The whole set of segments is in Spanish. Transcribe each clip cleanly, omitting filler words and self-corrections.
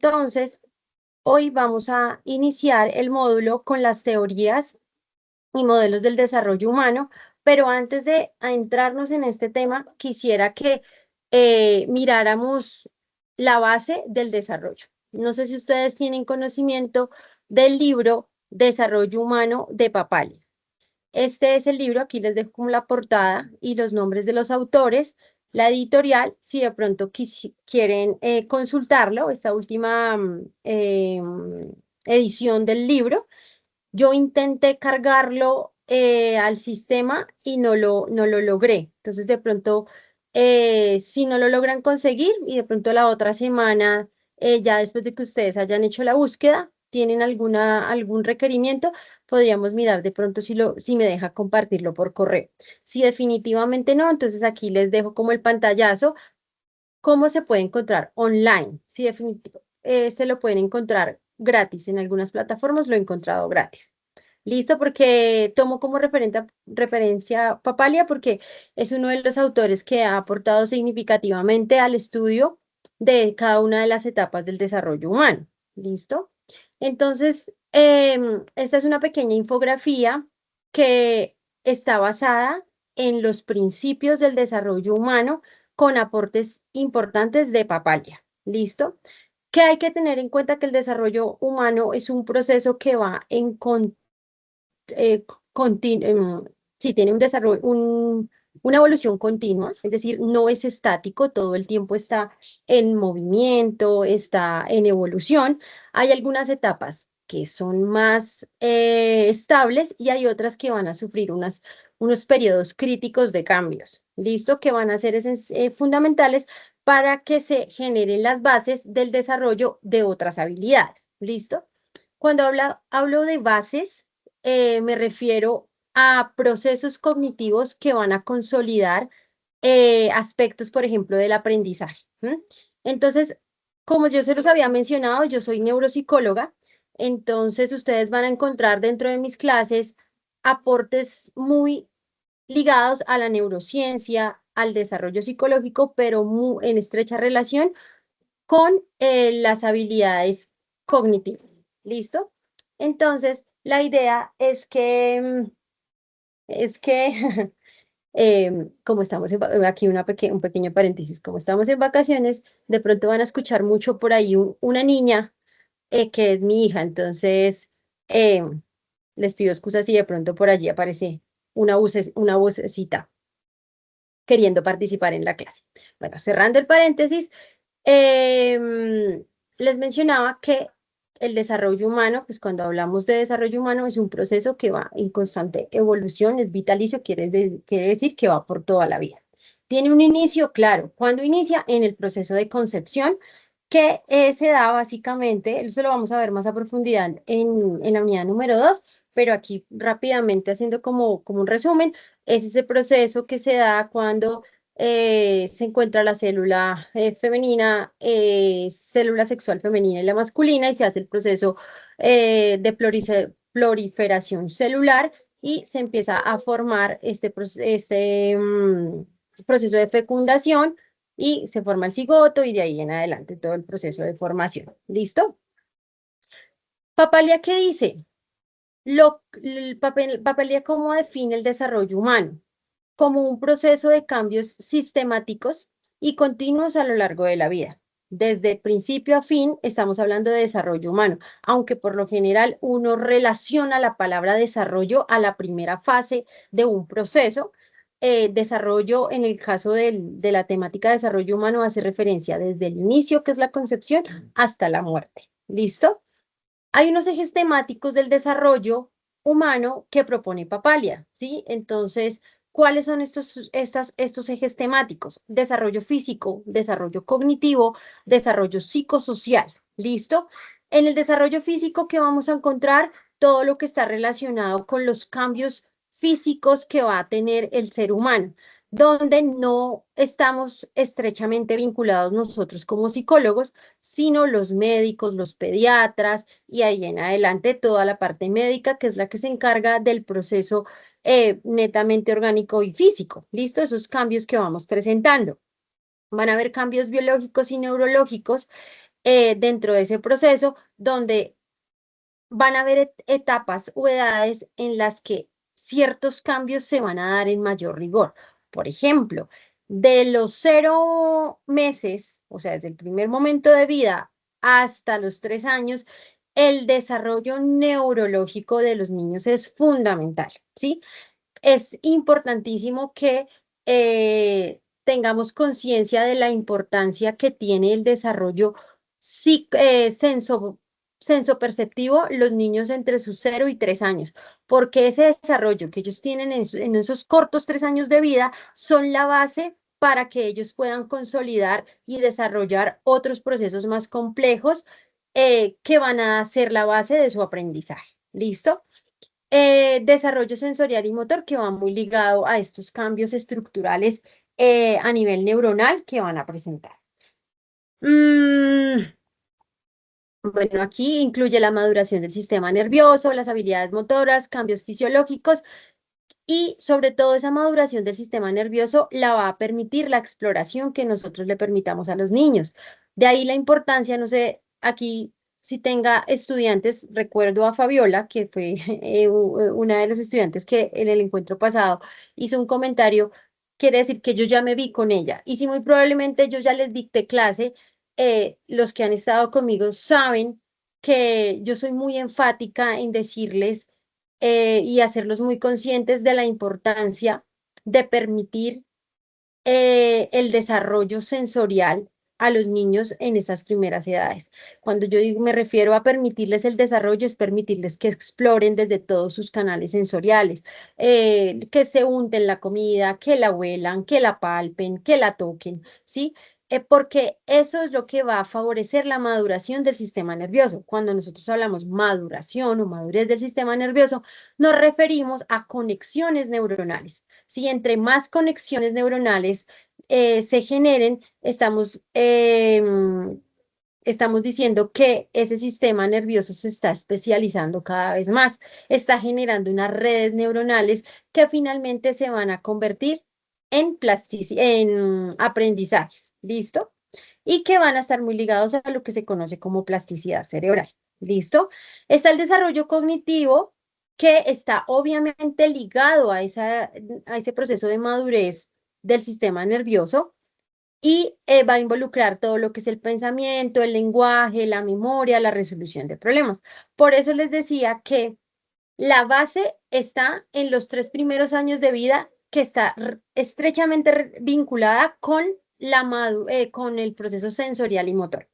Entonces, hoy vamos a iniciar el módulo con las teorías y modelos del desarrollo humano, pero antes de entrarnos en este tema, quisiera que miráramos la base del desarrollo. No sé si ustedes tienen conocimiento del libro Desarrollo Humano de Papali. Este es el libro, aquí les dejo como la portada y los nombres de los autores, la editorial, si de pronto quieren consultarlo, esta última edición del libro. Yo intenté cargarlo al sistema y no lo logré. Entonces, de pronto, si no lo logran conseguir y de pronto la otra semana, ya después de que ustedes hayan hecho la búsqueda, tienen algún requerimiento, podríamos mirar de pronto si me deja compartirlo por correo. Si definitivamente no, entonces aquí les dejo como el pantallazo, cómo se puede encontrar online. Si definitivamente se lo pueden encontrar gratis en algunas plataformas, lo he encontrado gratis. Listo, porque tomo como referencia Papalia porque es uno de los autores que ha aportado significativamente al estudio de cada una de las etapas del desarrollo humano. ¿Listo? Entonces, esta es una pequeña infografía que está basada en los principios del desarrollo humano con aportes importantes de Papalia. ¿Listo? Que hay que tener en cuenta que el desarrollo humano es un proceso que va en eh, sí, tiene un desarrollo, una evolución continua, es decir, no es estático, todo el tiempo está en movimiento, está en evolución. Hay algunas etapas que son más estables y hay otras que van a sufrir unos periodos críticos de cambios, ¿listo? Que van a ser fundamentales para que se generen las bases del desarrollo de otras habilidades, ¿listo? Cuando hablo de bases, me refiero a procesos cognitivos que van a consolidar aspectos, por ejemplo, del aprendizaje. ¿M? Entonces, como yo se los había mencionado, yo soy neuropsicóloga, entonces ustedes van a encontrar dentro de mis clases aportes muy ligados a la neurociencia, al desarrollo psicológico, pero en estrecha relación con las habilidades cognitivas. ¿Listo? Entonces, la idea es que como estamos aquí un pequeño paréntesis, como estamos en vacaciones, de pronto van a escuchar mucho por ahí una niña que es mi hija, entonces les pido excusas si de pronto por allí aparece una vocecita queriendo participar en la clase. Bueno, cerrando el paréntesis, Em, les mencionaba que el desarrollo humano, pues cuando hablamos de desarrollo humano, es un proceso que va en constante evolución, es vitalicio, quiere decir que va por toda la vida. Tiene un inicio, claro. ¿Cuándo inicia? En el proceso de concepción, que se da básicamente, eso lo vamos a ver más a profundidad en la unidad número 2, pero aquí rápidamente haciendo como un resumen, es ese proceso que se da cuando se encuentra la célula femenina, célula sexual femenina y la masculina, y se hace el proceso de proliferación celular y se empieza a formar este proceso de fecundación y se forma el cigoto y de ahí en adelante todo el proceso de formación. ¿Listo? Papalia, ¿qué dice? Papalia, ¿cómo define el desarrollo humano? Como un proceso de cambios sistemáticos y continuos a lo largo de la vida. Desde principio a fin estamos hablando de desarrollo humano, aunque por lo general uno relaciona la palabra desarrollo a la primera fase de un proceso. Desarrollo, en el caso de la temática de desarrollo humano, hace referencia desde el inicio, que es la concepción, hasta la muerte. ¿Listo? Hay unos ejes temáticos del desarrollo humano que propone Papalia, ¿sí? Entonces, ¿cuáles son estos ejes temáticos? Desarrollo físico, desarrollo cognitivo, desarrollo psicosocial, ¿listo? En el desarrollo físico, ¿qué vamos a encontrar? Todo lo que está relacionado con los cambios físicos que va a tener el ser humano, donde no estamos estrechamente vinculados nosotros como psicólogos, sino los médicos, los pediatras y ahí en adelante toda la parte médica, que es la que se encarga del proceso netamente orgánico y físico. ¿Listo? Esos cambios que vamos presentando. Van a haber cambios biológicos y neurológicos dentro de ese proceso donde van a haber etapas o edades en las que ciertos cambios se van a dar en mayor rigor. Por ejemplo, de los 0 meses, o sea, desde el primer momento de vida hasta los 3 años, el desarrollo neurológico de los niños es fundamental, ¿sí? Es importantísimo que tengamos conciencia de la importancia que tiene el desarrollo sensoperceptivo los niños entre sus 0 y 3 años, porque ese desarrollo que ellos tienen en esos cortos 3 años de vida son la base para que ellos puedan consolidar y desarrollar otros procesos más complejos que van a ser la base de su aprendizaje. ¿Listo? Desarrollo sensorial y motor que va muy ligado a estos cambios estructurales a nivel neuronal que van a presentar. Mm, bueno, aquí incluye la maduración del sistema nervioso, las habilidades motoras, cambios fisiológicos y sobre todo esa maduración del sistema nervioso la va a permitir la exploración que nosotros le permitamos a los niños. De ahí la importancia, no sé, aquí si tenga estudiantes, recuerdo a Fabiola, que fue una de las estudiantes que en el encuentro pasado hizo un comentario, quiere decir que yo ya me vi con ella. Y si muy probablemente yo ya les dicté clase, los que han estado conmigo saben que yo soy muy enfática en decirles y hacerlos muy conscientes de la importancia de permitir el desarrollo sensorial a los niños en esas primeras edades. Cuando yo digo, me refiero a permitirles el desarrollo, es permitirles que exploren desde todos sus canales sensoriales, que se unten la comida, que la huelan, que la palpen, que la toquen, ¿sí? Porque eso es lo que va a favorecer la maduración del sistema nervioso. Cuando nosotros hablamos maduración o madurez del sistema nervioso, nos referimos a conexiones neuronales. Si entre más conexiones neuronales se generen, estamos diciendo que ese sistema nervioso se está especializando cada vez más, está generando unas redes neuronales que finalmente se van a convertir en aprendizajes, ¿listo? Y que van a estar muy ligados a lo que se conoce como plasticidad cerebral, ¿listo? Está el desarrollo cognitivo que está obviamente ligado a ese proceso de madurez del sistema nervioso y va a involucrar todo lo que es el pensamiento, el lenguaje, la memoria, la resolución de problemas. Por eso les decía que la base está en los 3 primeros años de vida, que está estrechamente vinculada con con el proceso sensorial y motor,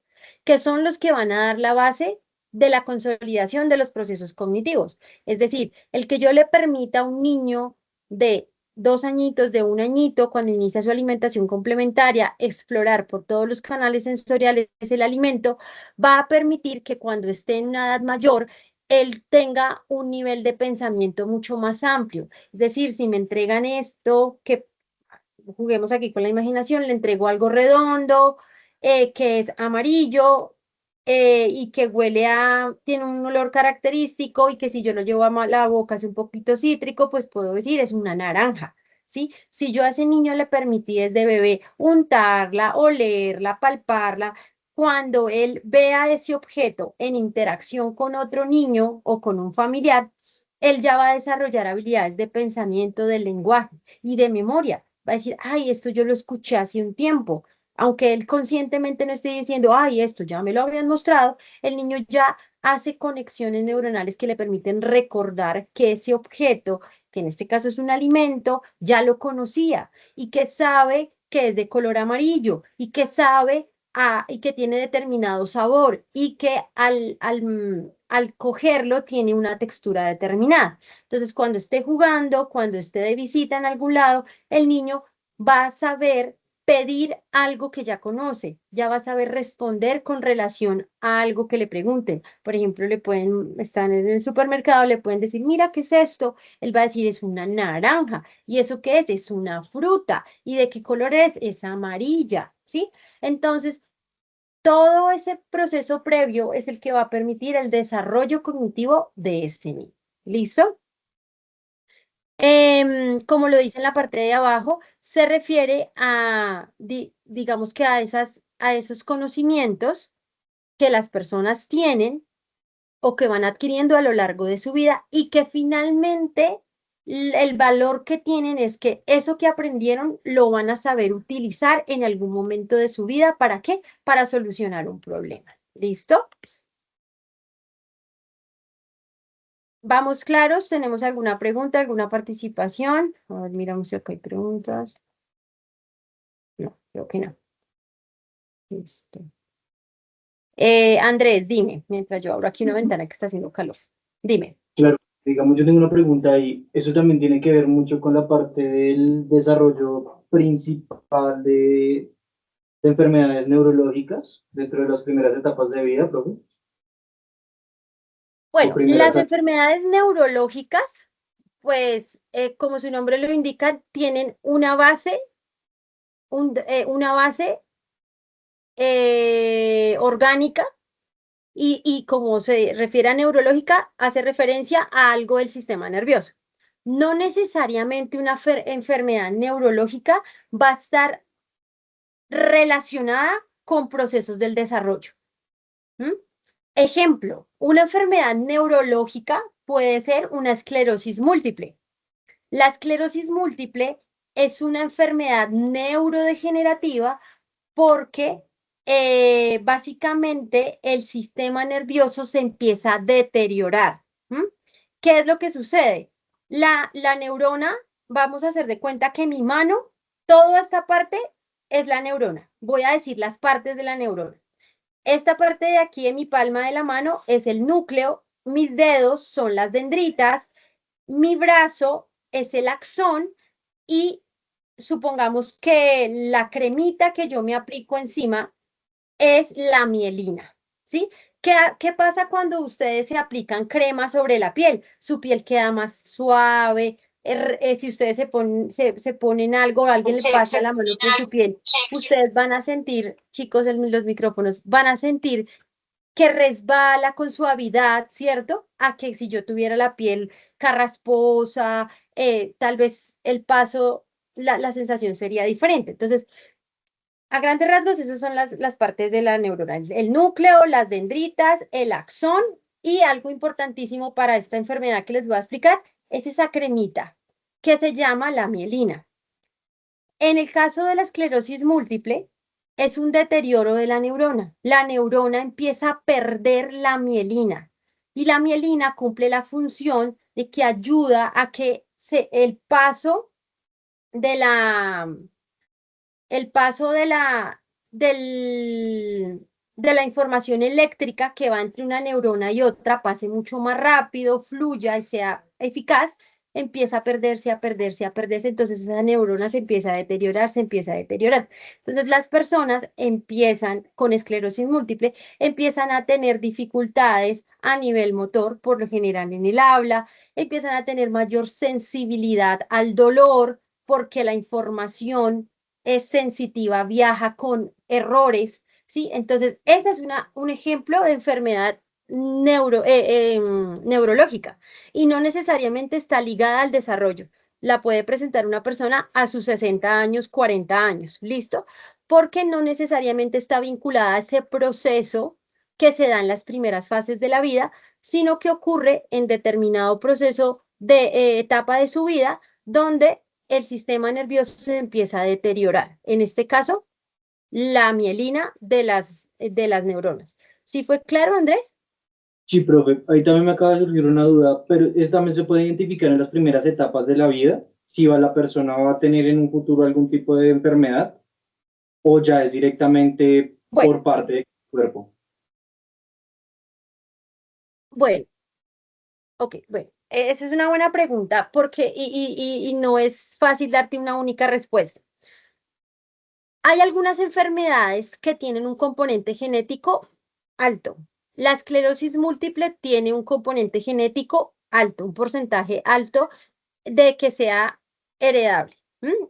que son los que van a dar la base de la consolidación de los procesos cognitivos. Es decir, el que yo le permita a un niño de 2 añitos, de 1 añito, cuando inicia su alimentación complementaria, explorar por todos los canales sensoriales el alimento, va a permitir que cuando esté en una edad mayor, él tenga un nivel de pensamiento mucho más amplio. Es decir, si me entregan esto, que juguemos aquí con la imaginación, le entrego algo redondo, que es amarillo y que tiene un olor característico y que si yo lo llevo a la boca es un poquito cítrico, pues puedo decir es una naranja. ¿Sí? Si yo a ese niño le permití desde bebé untarla, olerla, palparla, cuando él vea ese objeto en interacción con otro niño o con un familiar, él ya va a desarrollar habilidades de pensamiento, del lenguaje y de memoria. Va a decir, ay, esto yo lo escuché hace un tiempo. Aunque él conscientemente no esté diciendo, ay, esto ya me lo habían mostrado, el niño ya hace conexiones neuronales que le permiten recordar que ese objeto, que en este caso es un alimento, ya lo conocía y que sabe que es de color amarillo y que sabe y que tiene determinado sabor y que al cogerlo tiene una textura determinada. Entonces, cuando esté jugando, cuando esté de visita en algún lado, el niño va a saber pedir algo que ya conoce, ya va a saber responder con relación a algo que le pregunten. Por ejemplo, estar en el supermercado, le pueden decir, mira, ¿qué es esto? Él va a decir, es una naranja. ¿Y eso qué es? Es una fruta. ¿Y de qué color es? Es amarilla, ¿sí? Entonces, todo ese proceso previo es el que va a permitir el desarrollo cognitivo de este niño. ¿Listo? Como lo dice en la parte de abajo, se refiere a, digamos que a esos conocimientos que las personas tienen o que van adquiriendo a lo largo de su vida y que finalmente el valor que tienen es que eso que aprendieron lo van a saber utilizar en algún momento de su vida. ¿Para qué? Para solucionar un problema. ¿Listo? ¿Vamos claros? ¿Tenemos alguna pregunta, alguna participación? A ver, miramos si acá hay preguntas. No, creo que no. Listo. Andrés, dime, mientras yo abro aquí una ventana que está haciendo calor. Dime. Claro, digamos, yo tengo una pregunta y eso también tiene que ver mucho con la parte del desarrollo principal de enfermedades neurológicas dentro de las primeras etapas de vida, profe, o Bueno, primeras. las enfermedades neurológicas, pues, como su nombre lo indica, tienen una base orgánica y como se refiere a neurológica, hace referencia a algo del sistema nervioso. No necesariamente una enfermedad neurológica va a estar relacionada con procesos del desarrollo. ¿Mm? Ejemplo, una enfermedad neurológica puede ser una esclerosis múltiple. La esclerosis múltiple es una enfermedad neurodegenerativa porque básicamente el sistema nervioso se empieza a deteriorar. ¿Mm? ¿Qué es lo que sucede? La neurona, vamos a hacer de cuenta que mi mano, toda esta parte es la neurona. Voy a decir las partes de la neurona. Esta parte de aquí de mi palma de la mano es el núcleo, mis dedos son las dendritas, mi brazo es el axón y supongamos que la cremita que yo me aplico encima es la mielina, ¿sí? ¿Qué pasa cuando ustedes se aplican crema sobre la piel? Su piel queda más suave. Si ustedes se ponen algo, alguien le pasa la mano por su piel, ustedes van a sentir, chicos, los micrófonos, van a sentir que resbala con suavidad, ¿cierto? A que si yo tuviera la piel carrasposa, tal vez el paso, la sensación sería diferente. Entonces, a grandes rasgos, esas son las partes de la neurona. El núcleo, las dendritas, el axón y algo importantísimo para esta enfermedad que les voy a explicar es esa cremita que se llama la mielina. En el caso de la esclerosis múltiple, es un deterioro de la neurona. La neurona empieza a perder la mielina y la mielina cumple la función de que ayuda a que el paso de el paso de la información eléctrica que va entre una neurona y otra pase mucho más rápido, fluya y sea eficaz, empieza a perderse, a perderse, a perderse, entonces esa neurona se empieza a deteriorar, se empieza a deteriorar. Entonces las personas empiezan con esclerosis múltiple, empiezan a tener dificultades a nivel motor, por lo general en el habla, empiezan a tener mayor sensibilidad al dolor porque la información es sensitiva, viaja con errores, ¿sí? Entonces, ese es un ejemplo de enfermedad neurológica y no necesariamente está ligada al desarrollo. La puede presentar una persona a sus 60 años, 40 años, ¿listo? Porque no necesariamente está vinculada a ese proceso que se da en las primeras fases de la vida, sino que ocurre en determinado proceso de etapa de su vida donde el sistema nervioso se empieza a deteriorar. En este caso, la mielina de las neuronas. ¿Sí fue claro, Andrés? Sí, profe, ahí también me acaba de surgir una duda, pero ¿es también se puede identificar en las primeras etapas de la vida si va la persona va a tener en un futuro algún tipo de enfermedad o ya es directamente Bueno, por parte del cuerpo? bueno, ok, bueno. Esa es una buena pregunta porque y no es fácil darte una única respuesta. Hay algunas enfermedades que tienen un componente genético alto. La esclerosis múltiple tiene un componente genético alto, un porcentaje alto de que sea heredable.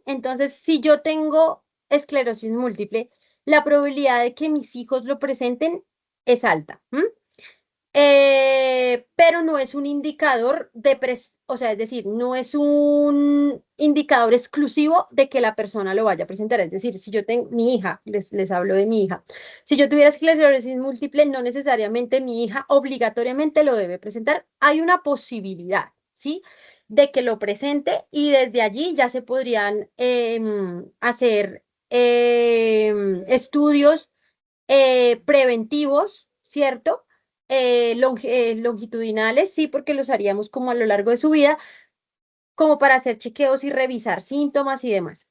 Entonces, si yo tengo esclerosis múltiple, la probabilidad de que mis hijos lo presenten es alta. pero no es un indicador o sea, es decir, no es un indicador exclusivo de que la persona lo vaya a presentar. Es decir, si yo tengo mi hija, les hablo de mi hija, si yo tuviera esclerosis múltiple, no necesariamente mi hija obligatoriamente lo debe presentar. Hay una posibilidad, ¿sí? De que lo presente y desde allí ya se podrían hacer estudios preventivos, ¿cierto? Longitudinales, sí, porque los haríamos como a lo largo de su vida, como para hacer chequeos y revisar síntomas y demás.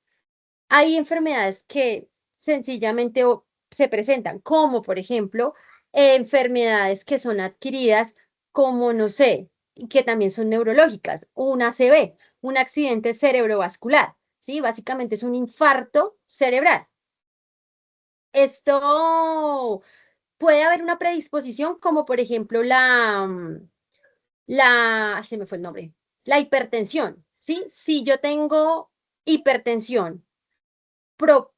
Hay enfermedades que sencillamente se presentan, como por ejemplo, enfermedades que son adquiridas, como no sé, y que también son neurológicas, un ACV, un accidente cerebrovascular, ¿sí? Básicamente es un infarto cerebral. Esto puede haber una predisposición, como por ejemplo se me fue el nombre, la hipertensión, ¿sí? Si yo tengo hipertensión,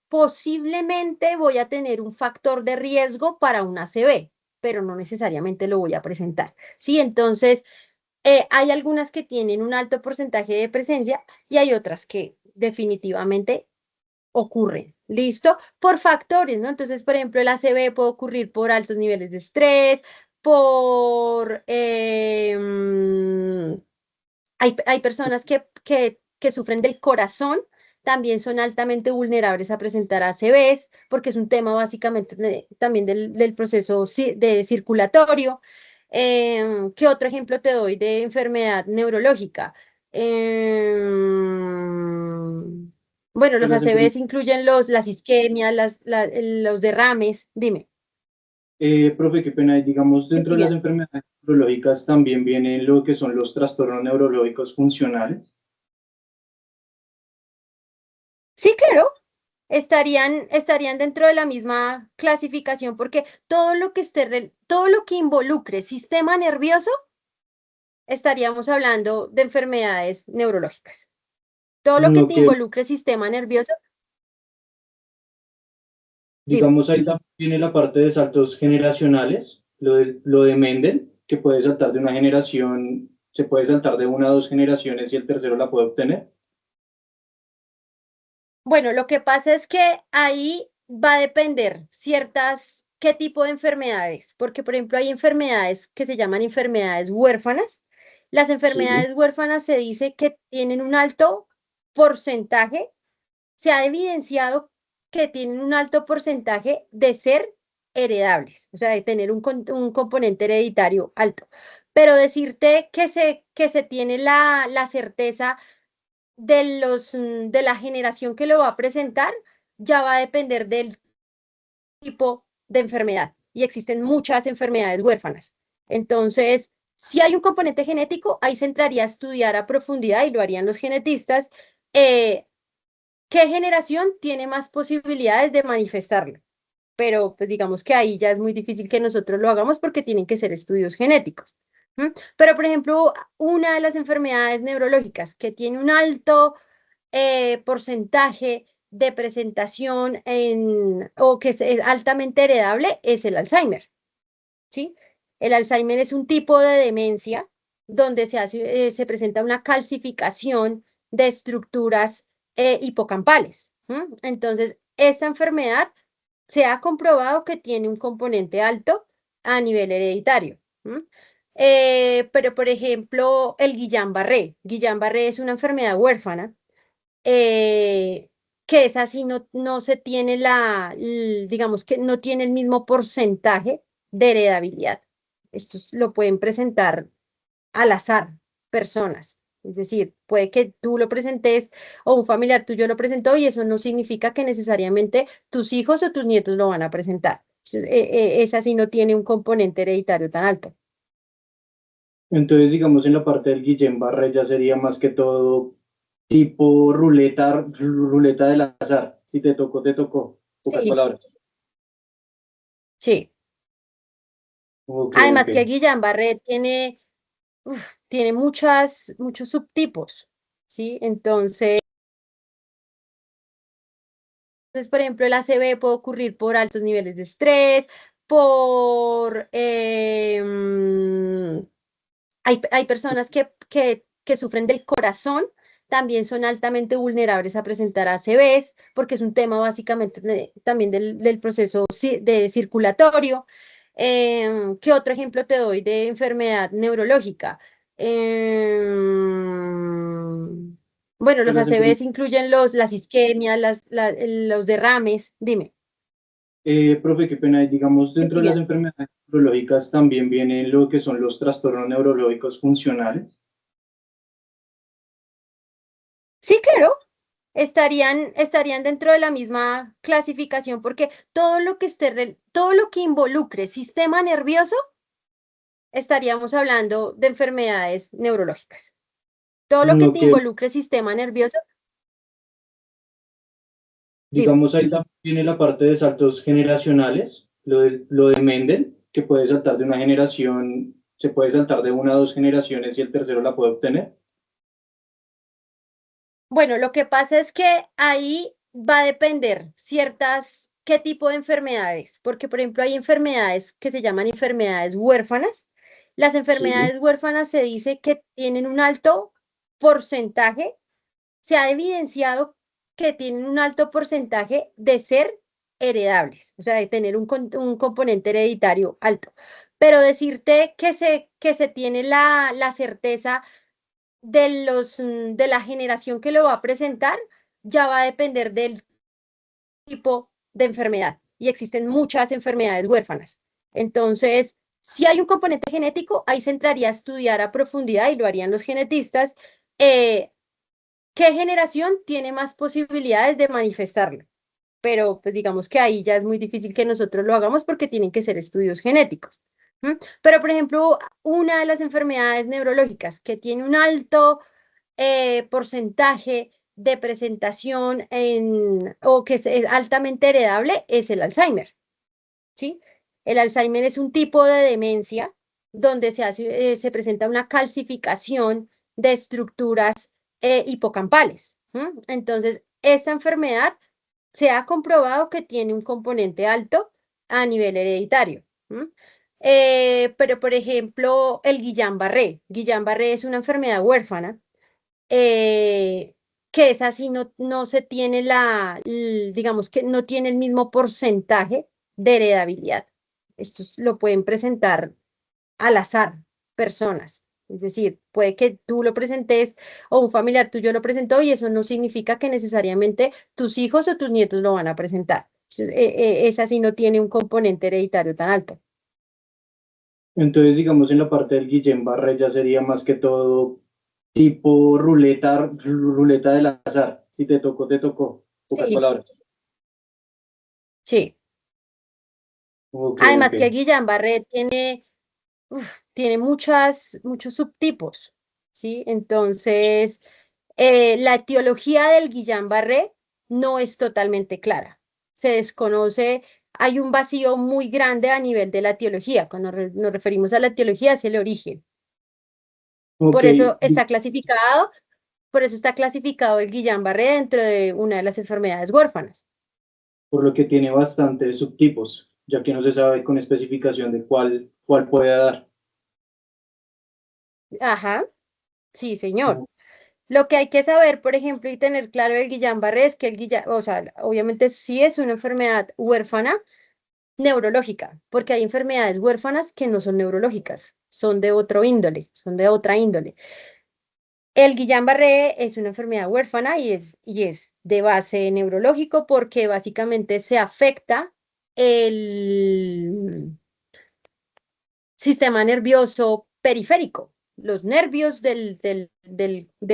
posiblemente voy a tener un factor de riesgo para una ACV, pero no necesariamente lo voy a presentar, ¿sí? Entonces, hay algunas que tienen un alto porcentaje de presencia y hay otras que definitivamente ocurren, ¿listo? Por factores, ¿no? Entonces, por ejemplo, el ACV puede ocurrir por altos niveles de estrés, por... hay personas que sufren del corazón, también son altamente vulnerables a presentar ACVs, porque es un tema básicamente también del proceso de circulatorio. ¿Qué otro ejemplo te doy de enfermedad neurológica? Bueno, Pues los ACVs incluyen las isquemias, los derrames. Dime. profe, qué pena, digamos, Sí, dentro de las bien. enfermedades neurológicas también vienen lo que son los trastornos neurológicos funcionales. Sí, claro. Estarían dentro de la misma clasificación porque todo lo que involucre sistema nervioso, estaríamos hablando de enfermedades neurológicas. Todo lo que Lo te que, involucre sistema nervioso, dime. digamos, ahí también viene la parte de saltos generacionales, lo de Mendel, que puede saltar de una generación, se puede saltar de una a dos generaciones y el tercero la puede obtener. Bueno, lo que pasa es que ahí va a depender qué tipo de enfermedades, porque por ejemplo hay enfermedades que se llaman enfermedades huérfanas. Las Sí, enfermedades huérfanas se dice que tienen un alto porcentaje, se ha evidenciado que tienen un alto porcentaje de ser heredables, o sea, de tener un componente hereditario alto. Pero decirte que se tiene la certeza de la generación que lo va a presentar, ya va a depender del tipo de enfermedad. Y existen muchas enfermedades huérfanas. Entonces, si hay un componente genético, ahí se entraría a estudiar a profundidad y lo harían los genetistas. eh, ¿Qué generación tiene más posibilidades de manifestarlo? Pero pues digamos que ahí ya es muy difícil que nosotros lo hagamos porque tienen que ser estudios genéticos. Pero, por ejemplo, una de las enfermedades neurológicas que tiene un alto porcentaje de presentación o que es altamente heredable es el Alzheimer, ¿sí? El Alzheimer es un tipo de demencia donde se presenta una calcificación de estructuras hipocampales. Entonces, esta enfermedad se ha comprobado que tiene un componente alto a nivel hereditario. Pero, por ejemplo, el Guillain-Barré. Guillain-Barré es una enfermedad huérfana eh, que es así, no se tiene digamos que no tiene el mismo porcentaje de heredabilidad. Esto lo pueden presentar al azar personas. Es decir, puede que tú lo presentes o un familiar tuyo lo presentó y eso no significa que necesariamente tus hijos o tus nietos lo van a presentar. Esa sí no tiene un componente hereditario tan alto. entonces digamos en la parte del Guillain-Barré ya sería más que todo tipo ruleta del azar. Si te tocó, te tocó. Pocas Sí, palabras. sí. Ok, ok. Además que Guillain-Barré tiene muchos subtipos, ¿sí? Entonces, por ejemplo, el ACV puede ocurrir por altos niveles de estrés, por Hay personas que sufren del corazón, también son altamente vulnerables a presentar ACVs, porque es un tema básicamente también del proceso de circulatorio. ¿Qué otro ejemplo te doy de enfermedad neurológica? Bueno, Pues los las enfermedades, ACVs incluyen las isquemias, los derrames. Dime. profe, qué pena, digamos, dentro de las Dime. enfermedades neurológicas también viene lo que son los trastornos neurológicos funcionales. Sí, claro, estarían dentro de la misma clasificación porque todo lo que involucre sistema nervioso, estaríamos hablando de enfermedades neurológicas. Todo lo que No te que, involucre sistema nervioso, dime. digamos, ahí también viene la parte de saltos generacionales, lo de Mendel, que puede saltar de una generación, se puede saltar de una a dos generaciones y el tercero la puede obtener. Bueno, lo que pasa es que ahí va a depender qué tipo de enfermedades, porque por ejemplo hay enfermedades que se llaman enfermedades huérfanas. Las Sí, enfermedades huérfanas se dice que tienen un alto porcentaje, se ha evidenciado que tienen un alto porcentaje de ser heredables, o sea, de tener un componente hereditario alto. Pero decirte que se tiene la certeza de la generación que lo va a presentar, ya va a depender del tipo de enfermedad. Y existen muchas enfermedades huérfanas. Entonces, si hay un componente genético, ahí se entraría a estudiar a profundidad y lo harían los genetistas. ¿Qué generación tiene más posibilidades de manifestarlo? Pero pues digamos que ahí ya es muy difícil que nosotros lo hagamos porque tienen que ser estudios genéticos. Pero, por ejemplo, una de las enfermedades neurológicas que tiene un alto porcentaje de presentación o que es altamente heredable es el Alzheimer, ¿sí? El Alzheimer es un tipo de demencia donde se presenta una calcificación de estructuras hipocampales. Entonces, esta enfermedad se ha comprobado que tiene un componente alto a nivel hereditario. Pero, por ejemplo, el Guillain-Barré. Guillain-Barré es una enfermedad huérfana eh, que es así, no se tiene digamos que no tiene el mismo porcentaje de heredabilidad. Esto lo pueden presentar al azar personas. Es decir, puede que tú lo presentes o un familiar tuyo lo presentó y eso no significa que necesariamente tus hijos o tus nietos lo van a presentar. Es así, no tiene un componente hereditario tan alto. entonces, digamos, en la parte del Guillain-Barré ya sería más que todo tipo ruleta del azar. Si te tocó, te tocó. Pocas Sí, palabras. sí. Ok, Además ok. que el Guillain-Barré tiene muchos subtipos, ¿sí? Entonces, la etiología del Guillain-Barré no es totalmente clara. Se desconoce, hay un vacío muy grande a nivel de la etiología. Cuando nos referimos a la etiología, es el origen. Ok, Por eso está clasificado, por eso está clasificado el Guillain-Barré dentro de una de las enfermedades huérfanas. por lo que tiene bastantes subtipos, ya que no se sabe con especificación de cuál puede dar. Ajá, sí, señor. Lo que hay que saber, por ejemplo, y tener claro del Guillain-Barré es que o sea, obviamente sí es una enfermedad huérfana neurológica, porque hay enfermedades huérfanas que no son neurológicas, son de otro índole, son de otra índole. El Guillain-Barré es una enfermedad huérfana y es de base neurológico porque básicamente se afecta el sistema nervioso periférico, los nervios del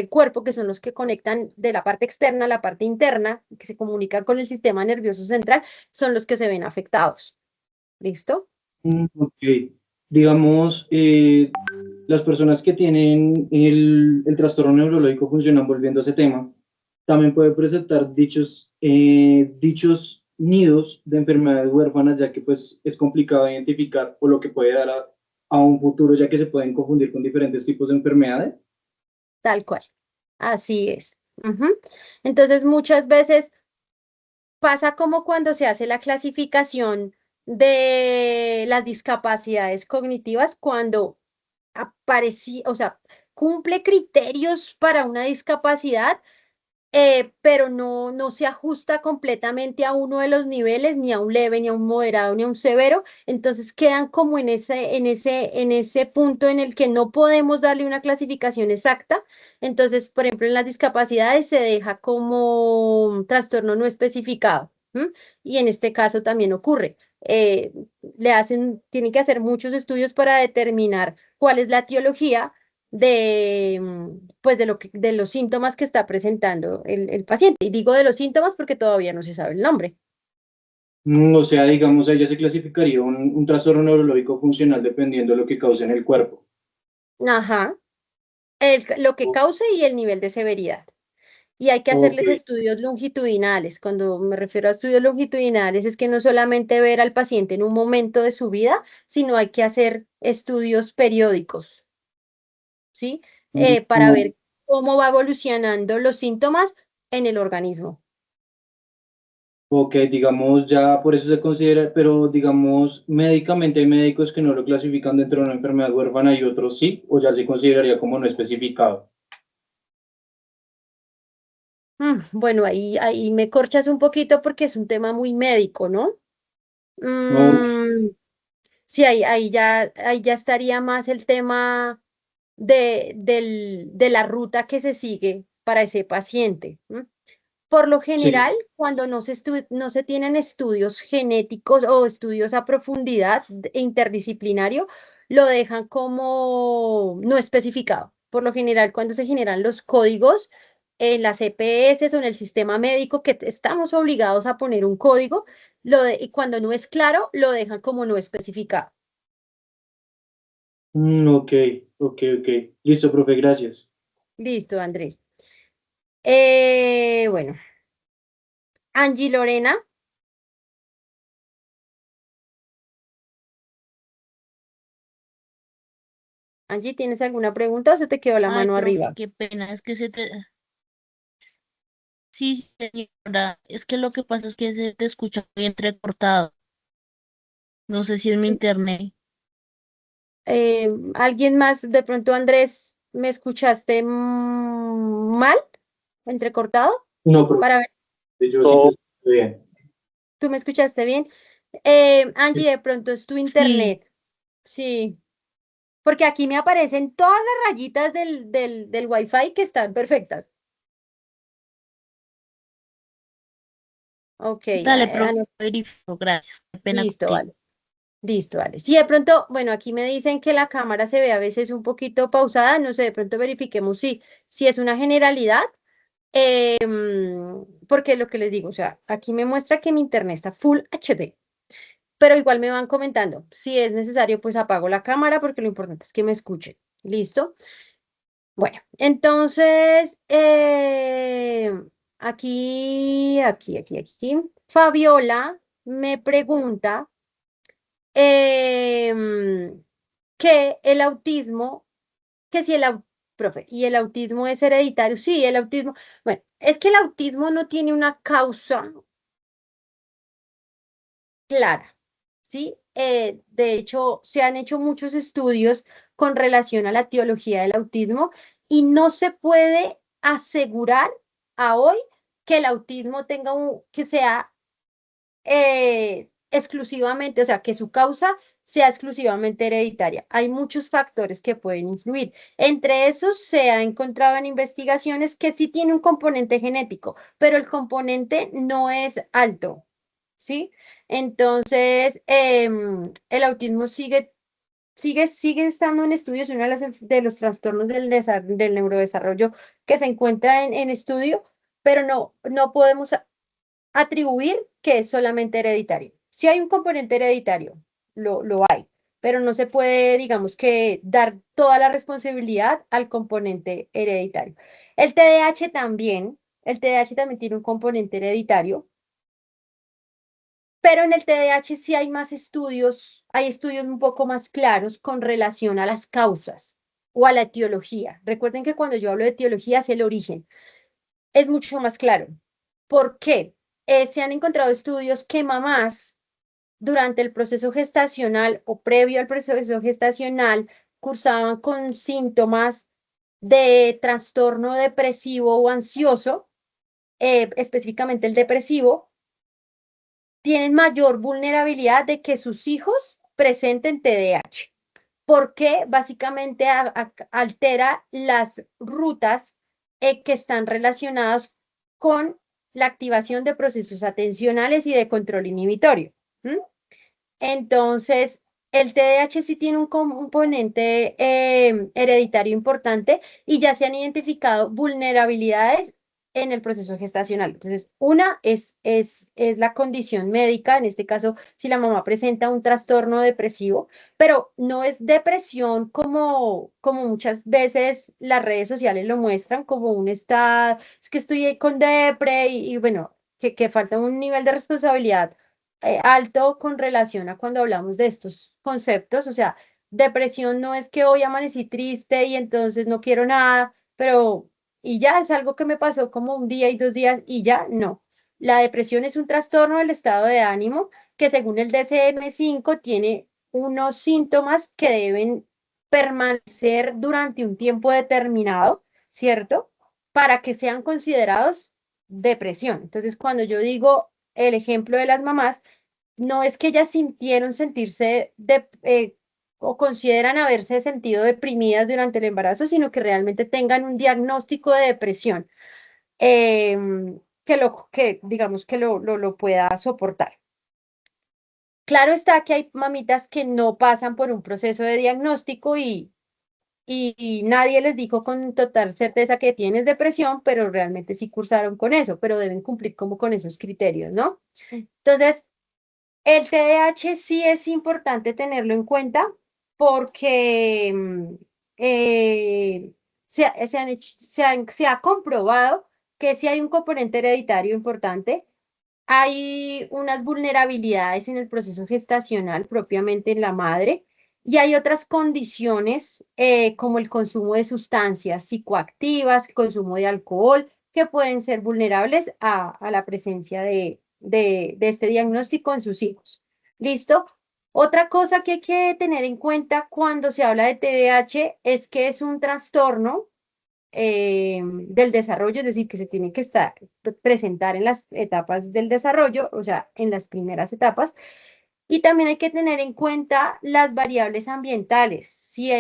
cuerpo, que son los que conectan de la parte externa a la parte interna, que se comunican con el sistema nervioso central, son los que se ven afectados. ¿Listo? Ok, digamos, las personas que tienen el trastorno neurológico funcional, volviendo a ese tema, también puede presentar dichos nidos de enfermedades huérfanas, ya que pues es complicado identificar o lo que puede dar a un futuro, ya que se pueden confundir con diferentes tipos de enfermedades. Tal cual. Así es. Entonces, muchas veces pasa como cuando se hace la clasificación de las discapacidades cognitivas, cuando o sea, cumple criterios para una discapacidad, pero no se ajusta completamente a uno de los niveles, ni a un leve, ni a un moderado, ni a un severo. Entonces quedan como en ese punto en el que no podemos darle una clasificación exacta. Entonces, por ejemplo, en las discapacidades se deja como trastorno no especificado. ¿M? Y en este caso también ocurre. Tienen que hacer muchos estudios para determinar cuál es la etiología pues de los síntomas que está presentando el paciente. Y digo de los síntomas porque todavía no se sabe el nombre. O sea, digamos, ahí ya se clasificaría un trastorno neurológico funcional dependiendo de lo que cause en el cuerpo. Ajá, lo que cause y el nivel de severidad. Y hay que Ok. hacerles estudios longitudinales. Cuando me refiero a estudios longitudinales es que no solamente ver al paciente en un momento de su vida, sino hay que hacer estudios periódicos, ¿sí? Para No. ver cómo va evolucionando los síntomas en el organismo. Ok, digamos, ya por eso se considera, pero digamos, médicamente hay médicos que no lo clasifican dentro de una enfermedad huérfana y otros sí, o ya se consideraría como no especificado. Bueno, ahí me corchas un poquito porque es un tema muy médico, ¿no? No, Mm, sí, ahí ya estaría más el tema de la ruta que se sigue para ese paciente. ¿M? Por lo sí. general, cuando no se tienen estudios genéticos o estudios a profundidad interdisciplinario, lo dejan como no especificado. Por lo general, cuando se generan los códigos en las EPS o en el sistema médico, que estamos obligados a poner un código, y cuando no es claro, lo dejan como no especificado. Ok, ok. Listo, profe, gracias. Listo, Andrés. Bueno, Angie Lorena, Angie, ¿tienes alguna pregunta o se te quedó la Ay, mano profe, arriba? qué pena, es que se te... Sí, señora, es que lo que pasa es que se te escucha muy entrecortado. No sé si es mi internet. ¿Alguien más? De pronto, Andrés, ¿me escuchaste mal? ¿Entrecortado? No, profe, Para ver, yo sí te estoy bien. ¿tú me escuchaste bien? Angie, de pronto es tu Sí, internet. Sí, porque aquí me aparecen todas las rayitas del Wi-Fi que están perfectas. Ok, dale, profe, verifico, gracias. Qué pena listo, contigo. vale. Listo, vale. Sí, de pronto, bueno, aquí me dicen que la cámara se ve a veces un poquito pausada, no sé, de pronto verifiquemos si es una generalidad. Porque lo que les digo, o sea, aquí me muestra que mi internet está Full HD, pero igual me van comentando, si es necesario, pues apago la cámara porque lo importante es que me escuchen. ¿Listo? Bueno, entonces, aquí, Fabiola me pregunta em, que el autismo, que si profe, y el autismo es hereditario, sí, el autismo, bueno, es que el autismo no tiene una causa clara, ¿sí? De hecho, se han hecho muchos estudios con relación a la etiología del autismo y no se puede asegurar a hoy que el autismo que sea exclusivamente, o sea, que su causa sea exclusivamente hereditaria. Hay muchos factores que pueden influir. Entre esos se ha encontrado en investigaciones que sí tiene un componente genético, pero el componente no es alto, ¿sí? Entonces, el autismo sigue estando en estudios, uno de los trastornos del neurodesarrollo que se encuentra en estudio, pero no podemos atribuir que es solamente hereditario. Si hay un componente hereditario, lo hay, pero no se puede, digamos que, dar toda la responsabilidad al componente hereditario. El TDAH también, el TDAH también tiene un componente hereditario, pero en el TDAH sí hay más estudios, hay estudios un poco más claros con relación a las causas o a la etiología. Recuerden que cuando yo hablo de etiología es el origen, es mucho más claro. ¿Por qué? Se han encontrado estudios que mamás durante el proceso gestacional o previo al proceso gestacional cursaban con síntomas de trastorno depresivo o ansioso, específicamente el depresivo, tienen mayor vulnerabilidad de que sus hijos presenten TDAH, porque básicamente altera las rutas que están relacionadas con la activación de procesos atencionales y de control inhibitorio. Entonces, el TDAH sí tiene un componente hereditario importante y ya se han identificado vulnerabilidades en el proceso gestacional. Entonces, una es la condición médica, en este caso, si la mamá presenta un trastorno depresivo, pero no es depresión como muchas veces las redes sociales lo muestran, como un estado, es que estoy con depre y bueno, que falta un nivel de responsabilidad alto con relación a cuando hablamos de estos conceptos. O sea, depresión no es que hoy amanecí triste y entonces no quiero nada, pero y ya es algo que me pasó como un día y 2 días y ya no. La depresión es un trastorno del estado de ánimo que según el DSM-5 tiene unos síntomas que deben permanecer durante un tiempo determinado, ¿cierto? Para que sean considerados depresión. Entonces, cuando yo digo el ejemplo de las mamás, no es que ellas sintieron sentirse o consideran haberse sentido deprimidas durante el embarazo, sino que realmente tengan un diagnóstico de depresión que digamos que lo pueda soportar. Claro está que hay mamitas que no pasan por un proceso de diagnóstico y nadie les dijo con total certeza que tienes depresión, pero realmente sí cursaron con eso, pero deben cumplir como con esos criterios, ¿no? Entonces, el TDAH sí es importante tenerlo en cuenta porque se ha comprobado que sí hay un componente hereditario importante. Hay unas vulnerabilidades en el proceso gestacional propiamente en la madre y hay otras condiciones como el consumo de sustancias psicoactivas, el consumo de alcohol, que pueden ser vulnerables a la presencia de este diagnóstico en sus hijos. ¿Listo? Otra cosa que hay que tener en cuenta cuando se habla de TDAH es que es un trastorno del desarrollo, es decir, que se tiene que presentar en las etapas del desarrollo, o sea, en las primeras etapas. Y también hay que tener en cuenta las variables ambientales. Si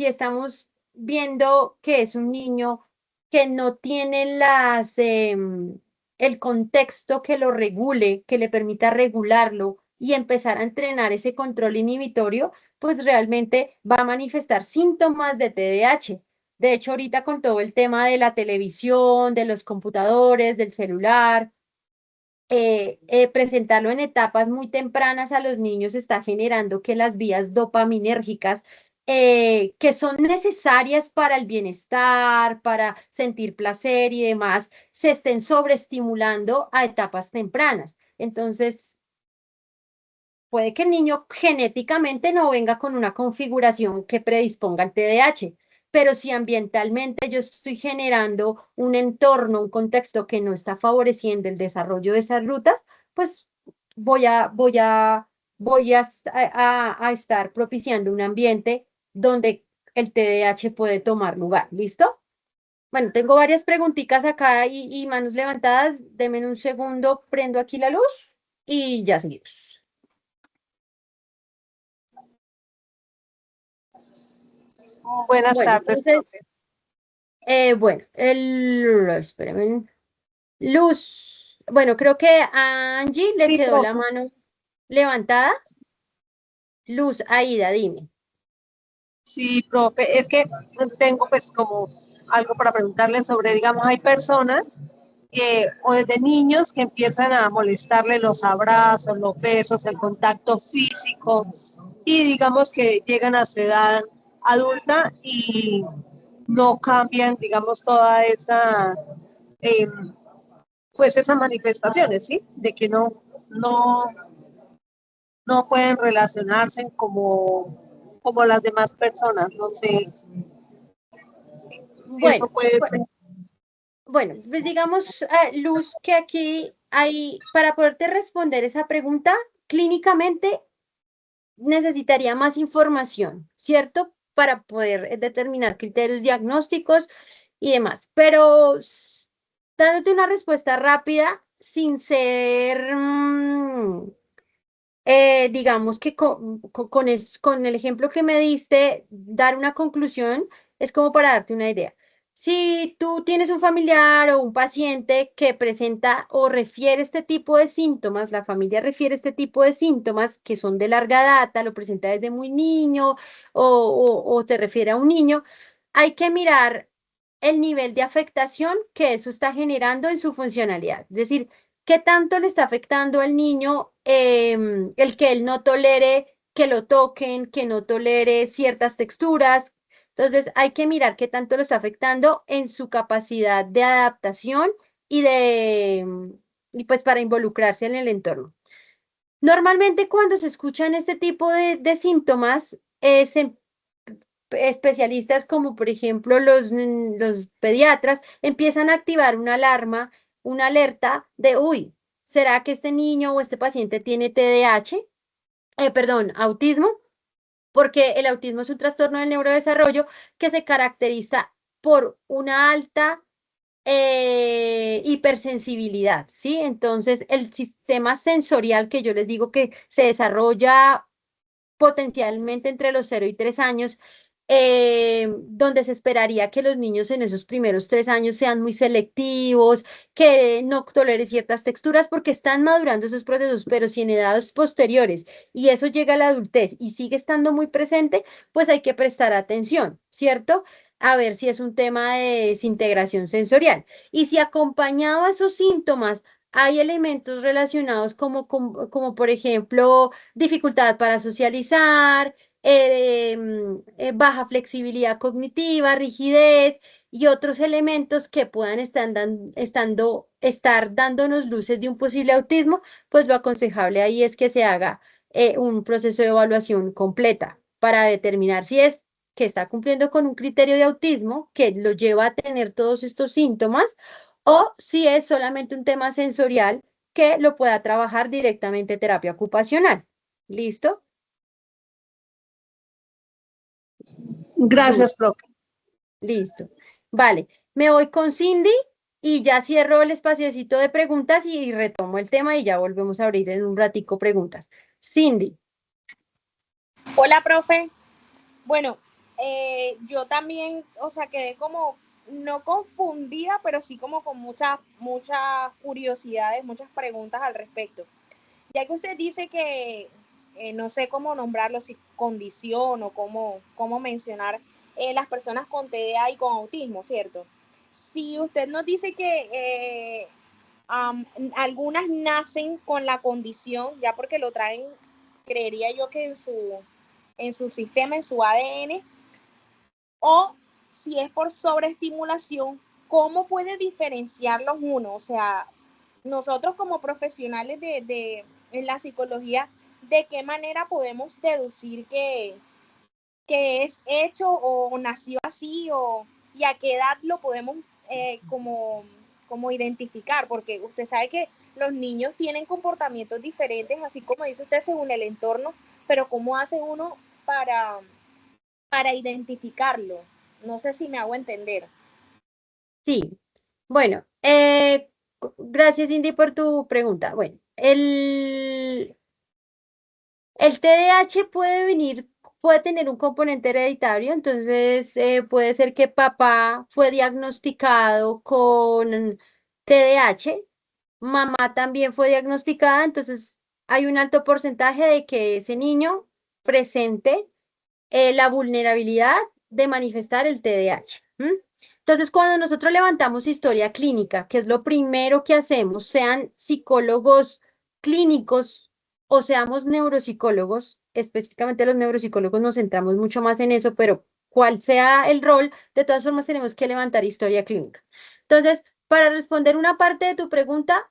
estamos viendo que es un niño que no tiene el contexto que lo regule, que le permita regularlo y empezar a entrenar ese control inhibitorio, pues realmente va a manifestar síntomas de TDAH. De hecho, ahorita con todo el tema de la televisión, de los computadores, del celular, presentarlo en etapas muy tempranas a los niños está generando que las vías dopaminérgicas, que son necesarias para el bienestar, para sentir placer y demás, se estén sobreestimulando a etapas tempranas. Entonces, puede que el niño genéticamente no venga con una configuración que predisponga al TDAH, pero si ambientalmente yo estoy generando un entorno, un contexto que no está favoreciendo el desarrollo de esas rutas, pues voy a, voy a, voy a estar propiciando un ambiente donde el TDAH puede tomar lugar. ¿Listo? Bueno, tengo varias preguntitas acá y manos levantadas. Denme un segundo, prendo aquí la luz y ya seguimos. Buenas Bueno, tardes, entonces, profe. bueno, espérenme. Luz, bueno, creo que a Angie le Sí, quedó la profe. mano levantada. Luz, Aida, dime. Sí, profe. Es que tengo pues como algo para preguntarle sobre, digamos, hay personas o desde niños que empiezan a molestarle los abrazos, los besos, el contacto físico y digamos que llegan a su edad adulta y no cambian, digamos, toda esa, eh, pues esas manifestaciones, ¿sí? De que no, no pueden relacionarse como las demás personas, no sé si eso Bueno, puede ser. bueno, pues digamos, Luz, que aquí hay, para poderte responder esa pregunta, clínicamente necesitaría más información, ¿cierto? para poder determinar criterios diagnósticos y demás. Pero dándote una respuesta rápida, sin ser, digamos que con el ejemplo que me diste, dar una conclusión es como para darte una idea. Si tú tienes un familiar o un paciente que presenta o refiere este tipo de síntomas, la familia refiere este tipo de síntomas que son de larga data, lo presenta desde muy niño o se refiere a un niño, hay que mirar el nivel de afectación que eso está generando en su funcionalidad. Es decir, qué tanto le está afectando al niño el que él no tolere que lo toquen, que no tolere ciertas texturas. Entonces, hay que mirar qué tanto lo está afectando en su capacidad de adaptación y pues para involucrarse en el entorno. Normalmente cuando se escuchan este tipo de síntomas, especialistas como por ejemplo los pediatras empiezan a activar una alarma, una alerta de, uy, ¿será que este niño o este paciente tiene TDAH? Perdón, autismo, porque el autismo es un trastorno del neurodesarrollo que se caracteriza por una alta hipersensibilidad, ¿sí? Entonces, el sistema sensorial que yo les digo que se desarrolla potencialmente entre los 0 y 3 años, donde se esperaría que los niños en esos primeros 3 años sean muy selectivos, que no toleren ciertas texturas porque están madurando esos procesos, pero si en edades posteriores y eso llega a la adultez y sigue estando muy presente, pues hay que prestar atención, ¿cierto? A ver si es un tema de desintegración sensorial. Y si acompañado a esos síntomas hay elementos relacionados como por ejemplo, dificultad para socializar, baja flexibilidad cognitiva, rigidez y otros elementos que puedan estar dándonos luces de un posible autismo, pues lo aconsejable ahí es que se haga un proceso de evaluación completa para determinar si es que está cumpliendo con un criterio de autismo que lo lleva a tener todos estos síntomas o si es solamente un tema sensorial que lo pueda trabajar directamente terapia ocupacional. ¿Listo? Gracias, profe. Listo. Vale, me voy con Cindy y ya cierro el espaciocito de preguntas y retomo el tema y ya volvemos a abrir en un ratico preguntas. Cindy. Hola, profe. Bueno, yo también, o sea, quedé como no confundida, pero sí como con muchas curiosidades, muchas preguntas al respecto. Ya que usted dice que no sé cómo nombrarlo, si condición o cómo mencionar las personas con TDA y con autismo, ¿cierto? Si usted nos dice que algunas nacen con la condición, ya porque lo traen, creería yo que en su sistema, en su ADN, o si es por sobreestimulación, ¿cómo puede diferenciarlos uno? O sea, nosotros como profesionales en la psicología, ¿de qué manera podemos deducir que es hecho o nació así y a qué edad lo podemos como identificar? Porque usted sabe que los niños tienen comportamientos diferentes, así como dice usted, según el entorno, pero ¿cómo hace uno para identificarlo? No sé si me hago entender. Sí, bueno, gracias Cindy por tu pregunta. Bueno, el TDAH puede tener un componente hereditario, entonces puede ser que papá fue diagnosticado con TDAH, mamá también fue diagnosticada, entonces hay un alto porcentaje de que ese niño presente la vulnerabilidad de manifestar el TDAH. Entonces, cuando nosotros levantamos historia clínica, que es lo primero que hacemos, sean psicólogos clínicos o seamos neuropsicólogos, específicamente los neuropsicólogos nos centramos mucho más en eso, pero cual sea el rol, de todas formas tenemos que levantar historia clínica. Entonces, para responder una parte de tu pregunta,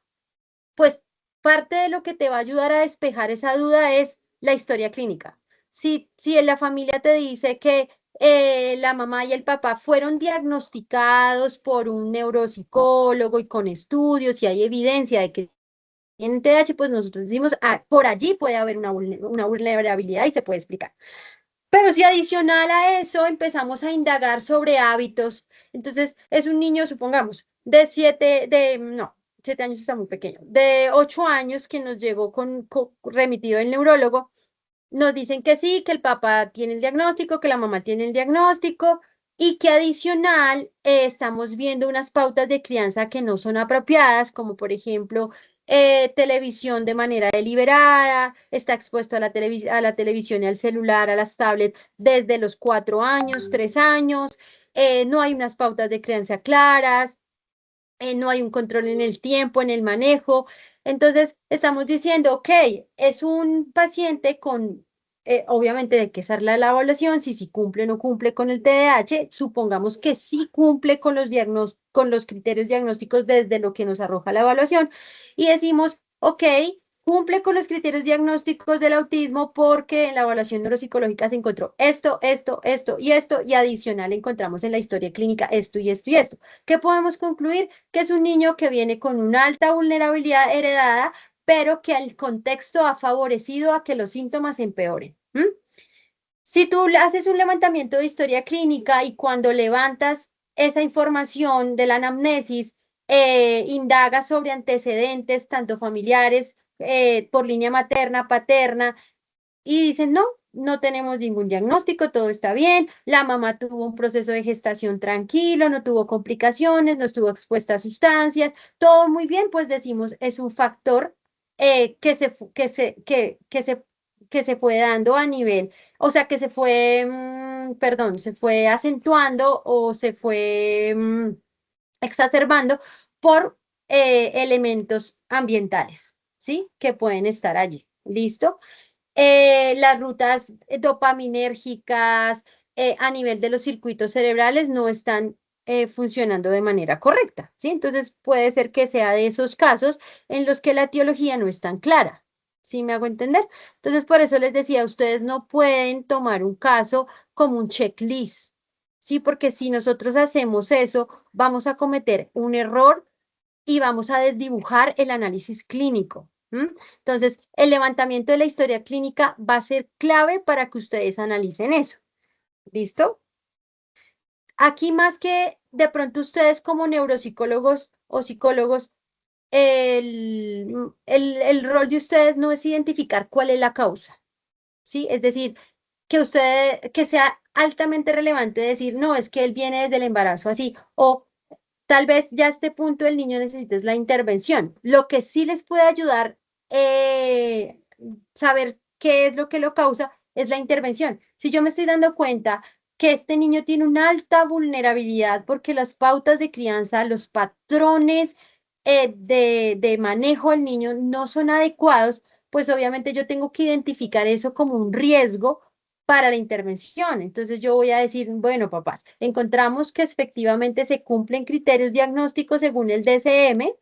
pues parte de lo que te va a ayudar a despejar esa duda es la historia clínica. Si en la familia te dice que la mamá y el papá fueron diagnosticados por un neuropsicólogo y con estudios y hay evidencia de que tienen TDAH, pues nosotros decimos, por allí puede haber una vulnerabilidad y se puede explicar. Pero si adicional a eso empezamos a indagar sobre hábitos, entonces es un niño, supongamos, de 7 años está muy pequeño, de 8 años que nos llegó remitido el neurólogo, nos dicen que sí, que el papá tiene el diagnóstico, que la mamá tiene el diagnóstico y que adicional estamos viendo unas pautas de crianza que no son apropiadas, como por ejemplo televisión de manera deliberada, está expuesto a a la televisión y al celular, a las tablets desde los 4 años, 3 años, no hay unas pautas de crianza claras, no hay un control en el tiempo, en el manejo. Entonces, estamos diciendo, ok, es un paciente con, obviamente hay que hacerle la evaluación, si cumple o no cumple con el TDAH, supongamos que sí cumple con con los criterios diagnósticos desde lo que nos arroja la evaluación, y decimos, ok, cumple con los criterios diagnósticos del autismo porque en la evaluación neuropsicológica se encontró esto y esto, y adicional encontramos en la historia clínica esto y esto y esto. ¿Qué podemos concluir? Que es un niño que viene con una alta vulnerabilidad heredada, pero que el contexto ha favorecido a que los síntomas empeoren. Si tú haces un levantamiento de historia clínica y cuando levantas esa información de la anamnesis, indagas sobre antecedentes, tanto familiares, por línea materna, paterna, y dicen, no, no tenemos ningún diagnóstico, todo está bien, la mamá tuvo un proceso de gestación tranquilo, no tuvo complicaciones, no estuvo expuesta a sustancias, todo muy bien, pues decimos, es un factor que se fue dando a nivel, o sea, que se fue, perdón, se fue acentuando o se fue exacerbando por elementos ambientales, ¿sí? Que pueden estar allí. ¿Listo? Las rutas dopaminérgicas a nivel de los circuitos cerebrales no están funcionando de manera correcta, ¿sí? Entonces puede ser que sea de esos casos en los que la etiología no es tan clara, ¿sí me hago entender? Entonces por eso les decía, ustedes no pueden tomar un caso como un checklist, ¿sí? Porque si nosotros hacemos eso, vamos a cometer un error y vamos a desdibujar el análisis clínico. Entonces, el levantamiento de la historia clínica va a ser clave para que ustedes analicen eso. ¿Listo? Aquí más que de pronto ustedes como neuropsicólogos o psicólogos, el rol de ustedes no es identificar cuál es la causa, ¿sí? Es decir, que sea altamente relevante decir, no, es que él viene desde el embarazo así, o tal vez ya a este punto el niño necesita la intervención. Lo que sí les puede ayudar saber qué es lo que lo causa es la intervención. Si yo me estoy dando cuenta que este niño tiene una alta vulnerabilidad porque las pautas de crianza, los patrones de manejo del niño no son adecuados, pues obviamente yo tengo que identificar eso como un riesgo para la intervención. Entonces yo voy a decir, bueno, papás, encontramos que efectivamente se cumplen criterios diagnósticos según el DSM,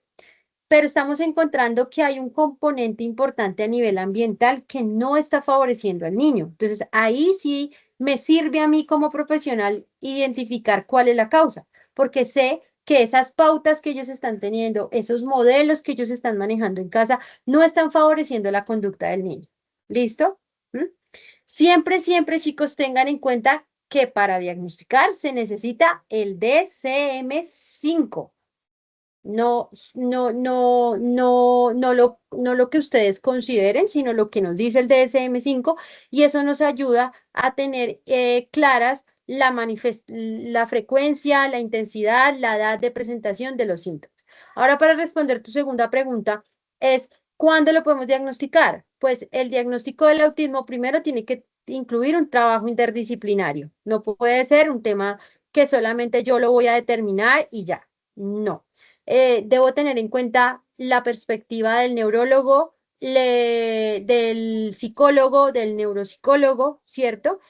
pero estamos encontrando que hay un componente importante a nivel ambiental que no está favoreciendo al niño. Entonces ahí sí me sirve a mí como profesional identificar cuál es la causa, porque sé que esas pautas que ellos están teniendo, esos modelos que ellos están manejando en casa, no están favoreciendo la conducta del niño. ¿Listo? ¿Mm? Siempre, siempre, chicos, tengan en cuenta que para diagnosticar se necesita el DCM-5. No lo que ustedes consideren, sino lo que nos dice el DSM-5, y eso nos ayuda a tener claras la frecuencia, la intensidad, la edad de presentación de los síntomas. Ahora, para responder tu segunda pregunta, es ¿cuándo lo podemos diagnosticar? Pues el diagnóstico del autismo primero tiene que incluir un trabajo interdisciplinario. No puede ser un tema que solamente yo lo voy a determinar y ya. No. Debo tener en cuenta la perspectiva del neurólogo, del psicólogo, del neuropsicólogo, ¿cierto?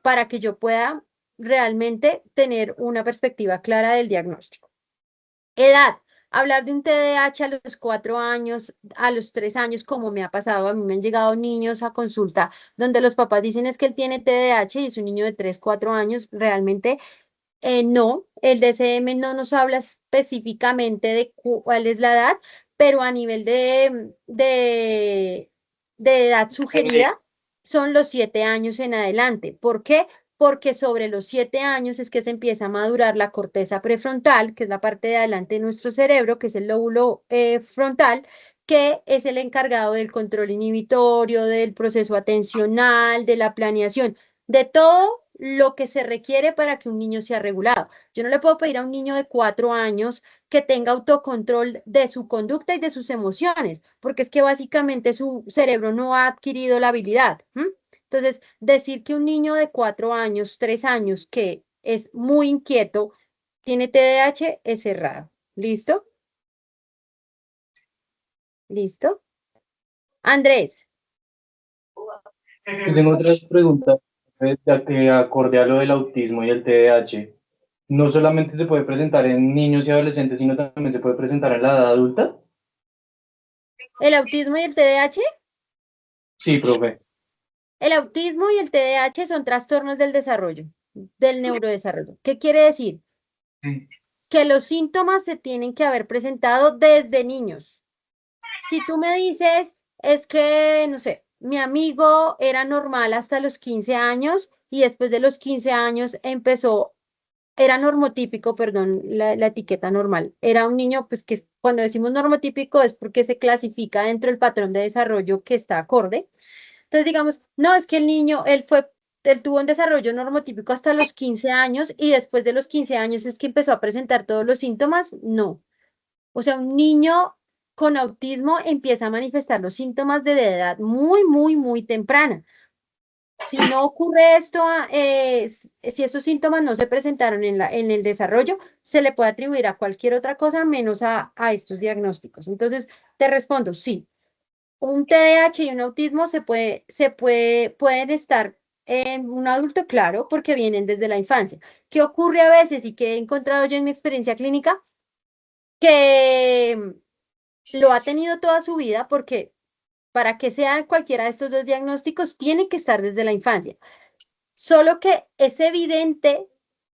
Para que yo pueda realmente tener una perspectiva clara del diagnóstico. Edad. Hablar de un TDAH a los 4 años, a los 3 años, como me ha pasado, a mí me han llegado niños a consulta donde los papás dicen es que él tiene TDAH y es un niño de 3, 4 años, realmente no, el DCM no nos habla específicamente de cuál es la edad, pero a nivel de edad sugerida, son los 7 años en adelante. ¿Por qué? Porque sobre los 7 años es que se empieza a madurar la corteza prefrontal, que es la parte de adelante de nuestro cerebro, que es el lóbulo frontal, que es el encargado del control inhibitorio, del proceso atencional, de la planeación, de todo lo que se requiere para que un niño sea regulado. Yo no le puedo pedir a un niño de 4 años que tenga autocontrol de su conducta y de sus emociones, porque es que básicamente su cerebro no ha adquirido la habilidad. Entonces, decir que un niño de 4 años, 3 años, que es muy inquieto, tiene TDAH es errado. ¿Listo? ¿Listo? Andrés, Y tengo otra pregunta, ya que acorde a lo del autismo y el TDAH. No solamente se puede presentar en niños y adolescentes, sino también se puede presentar en la edad adulta. ¿el autismo y el TDAH? Sí, profe. El autismo y el TDAH son trastornos del desarrollo, del neurodesarrollo. ¿Qué quiere decir? Sí. Que los síntomas se tienen que haber presentado desde niños. Si tú me dices, es que, no sé, mi amigo era normal hasta los 15 años y después de los 15 años era normotípico, perdón, la etiqueta normal. Era un niño, pues que cuando decimos normotípico es porque se clasifica dentro del patrón de desarrollo que está acorde. Entonces, digamos, no, es que el niño, él tuvo un desarrollo normotípico hasta los 15 años y después de los 15 años es que empezó a presentar todos los síntomas. No. O sea, un niño con autismo empieza a manifestar los síntomas de edad muy, muy, muy temprana. Si no ocurre esto, si esos síntomas no se presentaron en el desarrollo, se le puede atribuir a cualquier otra cosa menos a estos diagnósticos. Entonces, te respondo, sí, un TDAH y un autismo pueden estar en un adulto, claro, porque vienen desde la infancia. ¿Qué ocurre a veces y que he encontrado yo en mi experiencia clínica? Que lo ha tenido toda su vida porque para que sean cualquiera de estos dos diagnósticos tiene que estar desde la infancia. Solo que es evidente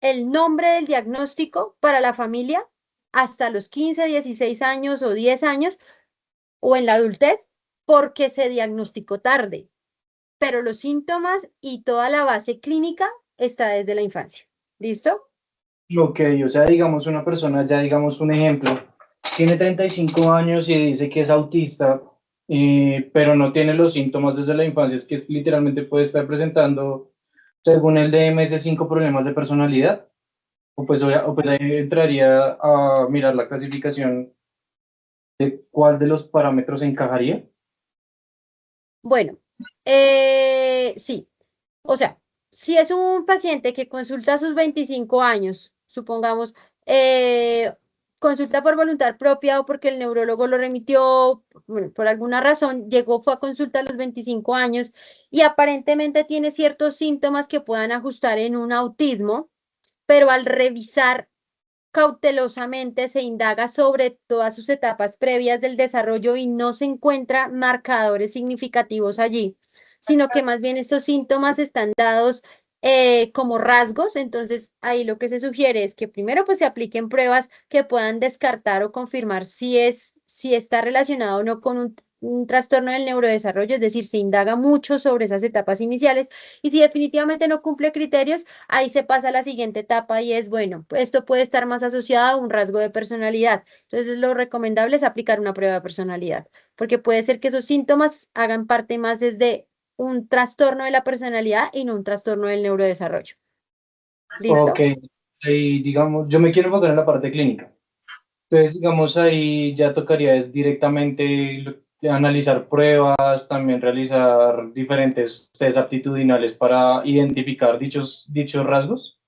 el nombre del diagnóstico para la familia hasta los 15, 16 años o 10 años o en la adultez porque se diagnosticó tarde, pero los síntomas y toda la base clínica está desde la infancia. ¿Listo? Ok, o sea, digamos una persona, ya digamos un ejemplo, tiene 35 años y dice que es autista, pero no tiene los síntomas desde la infancia, es que literalmente puede estar presentando, según el DMS5, problemas de personalidad, o pues ahí entraría a mirar la clasificación de cuál de los parámetros encajaría. Bueno, sí. O sea, si es un paciente que consulta a sus 25 años, supongamos, eh, consulta por voluntad propia o porque el neurólogo lo remitió, bueno, por alguna razón, fue a consulta a los 25 años y aparentemente tiene ciertos síntomas que puedan ajustar en un autismo, pero al revisar cautelosamente se indaga sobre todas sus etapas previas del desarrollo y no se encuentra marcadores significativos allí, sino que más bien estos síntomas están dados como rasgos. Entonces ahí lo que se sugiere es que primero pues se apliquen pruebas que puedan descartar o confirmar si está relacionado o no con un trastorno del neurodesarrollo, es decir, se indaga mucho sobre esas etapas iniciales y si definitivamente no cumple criterios, ahí se pasa a la siguiente etapa y es, bueno, pues esto puede estar más asociado a un rasgo de personalidad. Entonces, lo recomendable es aplicar una prueba de personalidad, porque puede ser que esos síntomas hagan parte más desde un trastorno de la personalidad y no un trastorno del neurodesarrollo. Ok, ¿Listo? y digamos, yo me quiero enfocar en la parte clínica. Entonces, digamos, ahí ya tocaría es directamente analizar pruebas, también realizar diferentes test aptitudinales para identificar dichos rasgos.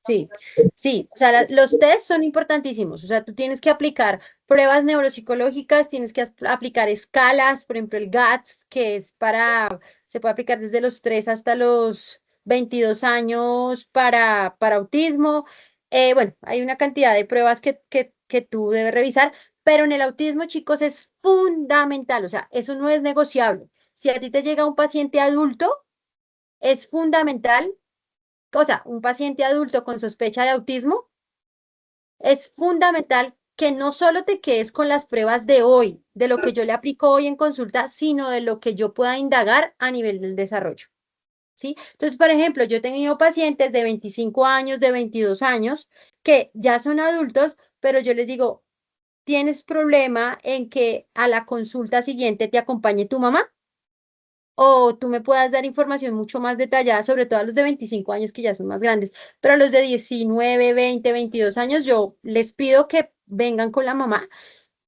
Sí, sí, o sea, los test son importantísimos, o sea, tú tienes que aplicar pruebas neuropsicológicas, tienes que aplicar escalas, por ejemplo, el GATS, se puede aplicar desde los 3 hasta los 22 años para autismo. Bueno, hay una cantidad de pruebas que tú debes revisar, pero en el autismo, chicos, es fundamental, o sea, eso no es negociable. Si a ti te llega un paciente adulto, es fundamental, o sea, un paciente adulto con sospecha de autismo, es fundamental que no solo te quedes con las pruebas de hoy, de lo que yo le aplico hoy en consulta, sino de lo que yo pueda indagar a nivel del desarrollo. ¿Sí? Entonces, por ejemplo, yo he tenido pacientes de 25 años, de 22 años, que ya son adultos, pero yo les digo, ¿tienes problema en que a la consulta siguiente te acompañe tu mamá? O tú me puedas dar información mucho más detallada, sobre todo a los de 25 años que ya son más grandes, pero a los de 19, 20, 22 años, yo les pido que vengan con la mamá.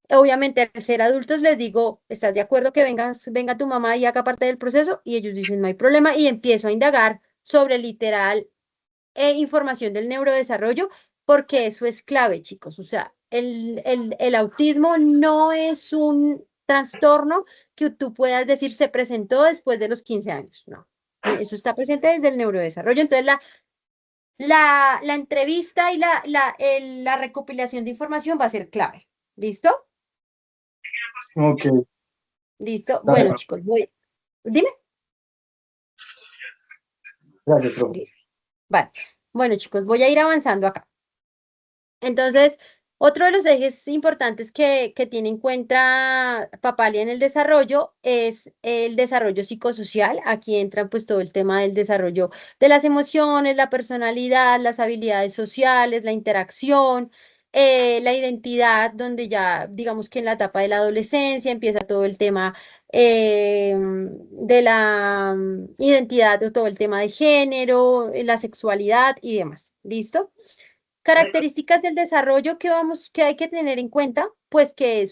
Obviamente, al ser adultos les digo, ¿estás de acuerdo que venga tu mamá y haga parte del proceso? Y ellos dicen, no hay problema, y empiezo a indagar sobre literal información del neurodesarrollo, porque eso es clave, chicos. O sea, el autismo no es un trastorno que tú puedas decir se presentó después de los 15 años, no. Eso está presente desde el neurodesarrollo. Entonces, la entrevista y la recopilación de información va a ser clave. ¿Listo? Ok, Listo. está Bueno, bien. chicos, dime. Gracias, profe. Listo. Vale. Bueno, chicos, voy a ir avanzando acá. Entonces, otro de los ejes importantes que tiene en cuenta Papalia en el desarrollo es el desarrollo psicosocial. Aquí entra pues todo el tema del desarrollo de las emociones, la personalidad, las habilidades sociales, la interacción, la identidad, donde ya digamos que en la etapa de la adolescencia empieza todo el tema de la identidad, o todo el tema de género, la sexualidad y demás. ¿Listo? Características del desarrollo que hay que tener en cuenta, pues que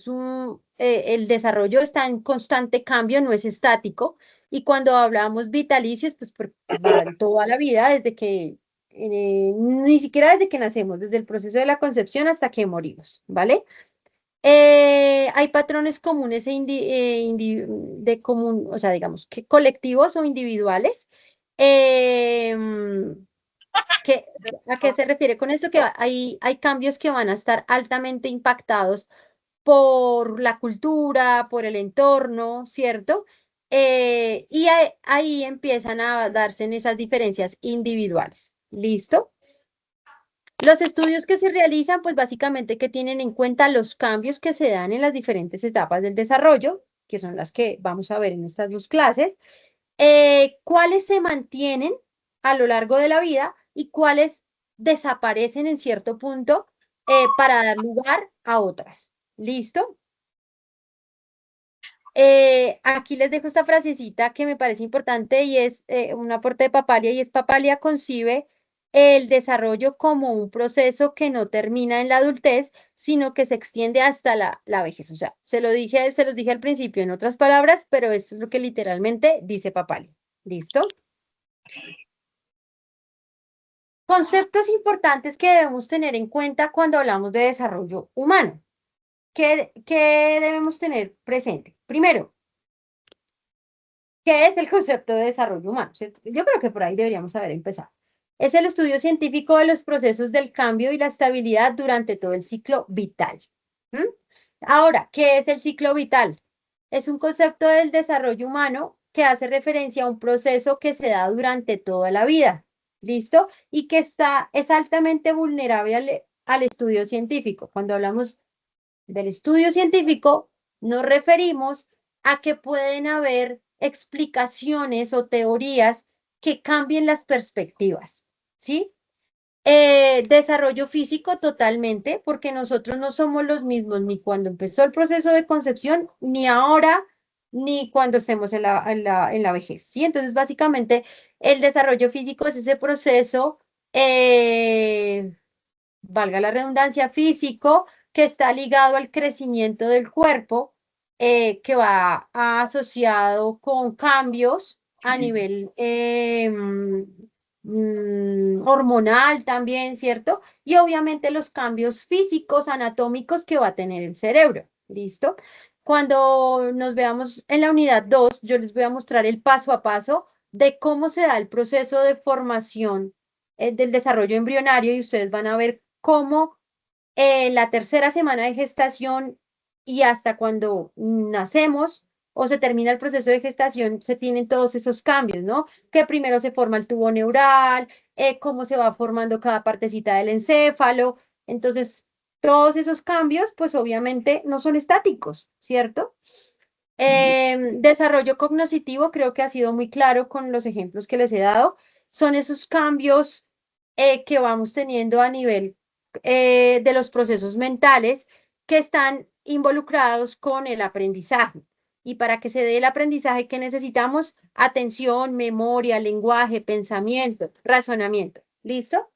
el desarrollo está en constante cambio, no es estático, y cuando hablamos vitalicios, pues va toda la vida, desde que, ni siquiera desde que nacemos, desde el proceso de la concepción hasta que morimos, ¿vale? Hay patrones comunes de común, o sea, digamos, que colectivos o individuales. Em, ¿A qué se refiere con esto? Que hay cambios que van a estar altamente impactados por la cultura, por el entorno, ¿cierto? Y ahí empiezan a darse en esas diferencias individuales. ¿Listo? Los estudios que se realizan, pues básicamente que tienen en cuenta los cambios que se dan en las diferentes etapas del desarrollo, que son las que vamos a ver en estas dos clases, cuáles se mantienen a lo largo de la vida y cuáles desaparecen en cierto punto para dar lugar a otras. ¿Listo? Aquí les dejo esta frasecita que me parece importante y es un aporte de Papalia y es Papalia concibe el desarrollo como un proceso que no termina en la adultez, sino que se extiende hasta la vejez. O sea, se los dije al principio en otras palabras, pero esto es lo que literalmente dice Papalia. ¿Listo? Conceptos importantes que debemos tener en cuenta cuando hablamos de desarrollo humano. ¿Qué debemos tener presente? Primero, ¿qué es el concepto de desarrollo humano? ¿Cierto? Yo creo que por ahí deberíamos haber empezado. Es el estudio científico de los procesos del cambio y la estabilidad durante todo el ciclo vital. ¿Mm? Ahora, ¿qué es el ciclo vital? Es un concepto del desarrollo humano que hace referencia a un proceso que se da durante toda la vida. ¿Listo? Y que es altamente vulnerable al estudio científico. Cuando hablamos del estudio científico, nos referimos a que pueden haber explicaciones o teorías que cambien las perspectivas, ¿sí? Desarrollo físico totalmente, porque nosotros no somos los mismos ni cuando empezó el proceso de concepción, ni ahora, ni cuando estemos en la vejez, ¿sí? Entonces, básicamente, el desarrollo físico es ese proceso, valga la redundancia, físico, que está ligado al crecimiento del cuerpo, que va asociado con cambios a nivel hormonal también, ¿cierto? Y obviamente los cambios físicos, anatómicos que va a tener el cerebro, ¿listo? Cuando nos veamos en la unidad 2, yo les voy a mostrar el paso a paso de cómo se da el proceso de formación del desarrollo embrionario y ustedes van a ver cómo en la tercera semana de gestación y hasta cuando nacemos o se termina el proceso de gestación, se tienen todos esos cambios, ¿no? Que primero se forma el tubo neural, cómo se va formando cada partecita del encéfalo. Entonces, todos esos cambios, pues obviamente no son estáticos, ¿cierto? Desarrollo cognitivo, creo que ha sido muy claro con los ejemplos que les he dado, son esos cambios que vamos teniendo a nivel de los procesos mentales que están involucrados con el aprendizaje. Y para que se dé el aprendizaje que necesitamos, atención, memoria, lenguaje, pensamiento, razonamiento. ¿Listo?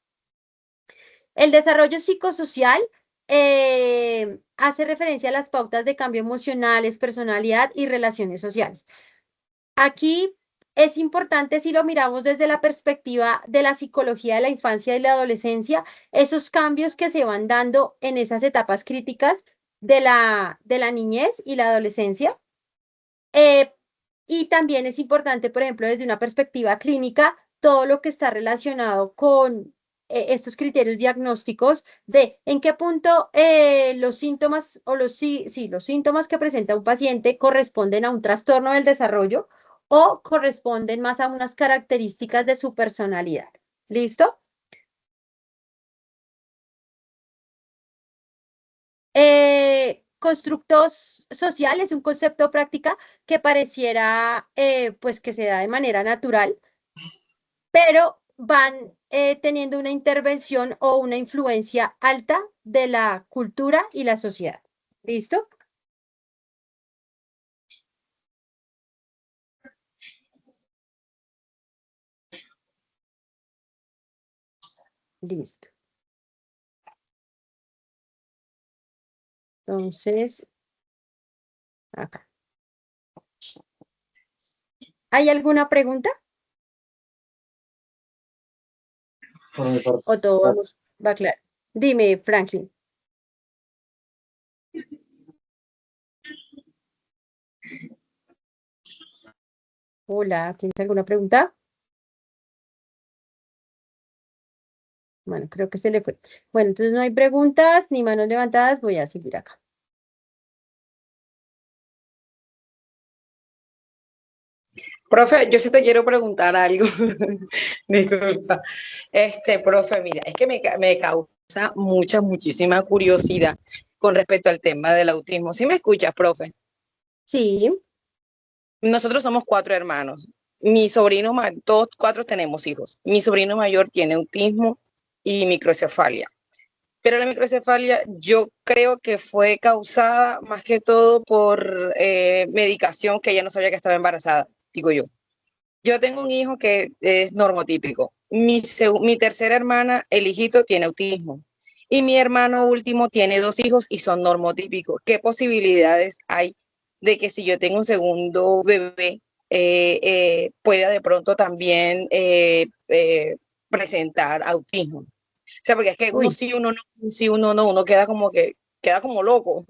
El desarrollo psicosocial hace referencia a las pautas de cambio emocionales, personalidad y relaciones sociales. Aquí es importante, si lo miramos desde la perspectiva de la psicología de la infancia y la adolescencia, esos cambios que se van dando en esas etapas críticas de la niñez y la adolescencia. Y también es importante, por ejemplo, desde una perspectiva clínica, todo lo que está relacionado con estos criterios diagnósticos de en qué punto los síntomas o los síntomas que presenta un paciente corresponden a un trastorno del desarrollo o corresponden más a unas características de su personalidad. ¿Listo? Constructos social es un concepto práctica que pareciera pues que se da de manera natural, pero van teniendo una intervención o una influencia alta de la cultura y la sociedad. ¿Listo? Listo. Entonces, acá. ¿Hay alguna pregunta? Por mi parte. ¿O todo va claro? Dime, Franklin. Hola, ¿tienes alguna pregunta? Bueno, creo que se le fue. Bueno, entonces no hay preguntas ni manos levantadas. Voy a seguir acá. Profe, yo sí te quiero preguntar algo. Disculpa. Profe, mira, es que me causa muchísima curiosidad con respecto al tema del autismo. ¿Sí me escuchas, profe? Sí, Nosotros somos 4 hermanos. Mi sobrino, todos 4 tenemos hijos. Mi sobrino mayor tiene autismo y microcefalia. Pero la microcefalia yo creo que fue causada más que todo por medicación que ella no sabía que estaba embarazada, digo yo. Yo tengo un hijo que es normotípico. Mi tercera hermana, el hijito, tiene autismo. Y mi hermano último tiene 2 hijos y son normotípicos. ¿Qué posibilidades hay de que si yo tengo un segundo bebé pueda de pronto también presentar autismo? O sea, porque es que uno uy, sí, uno no, un sí, uno no, uno queda como loco.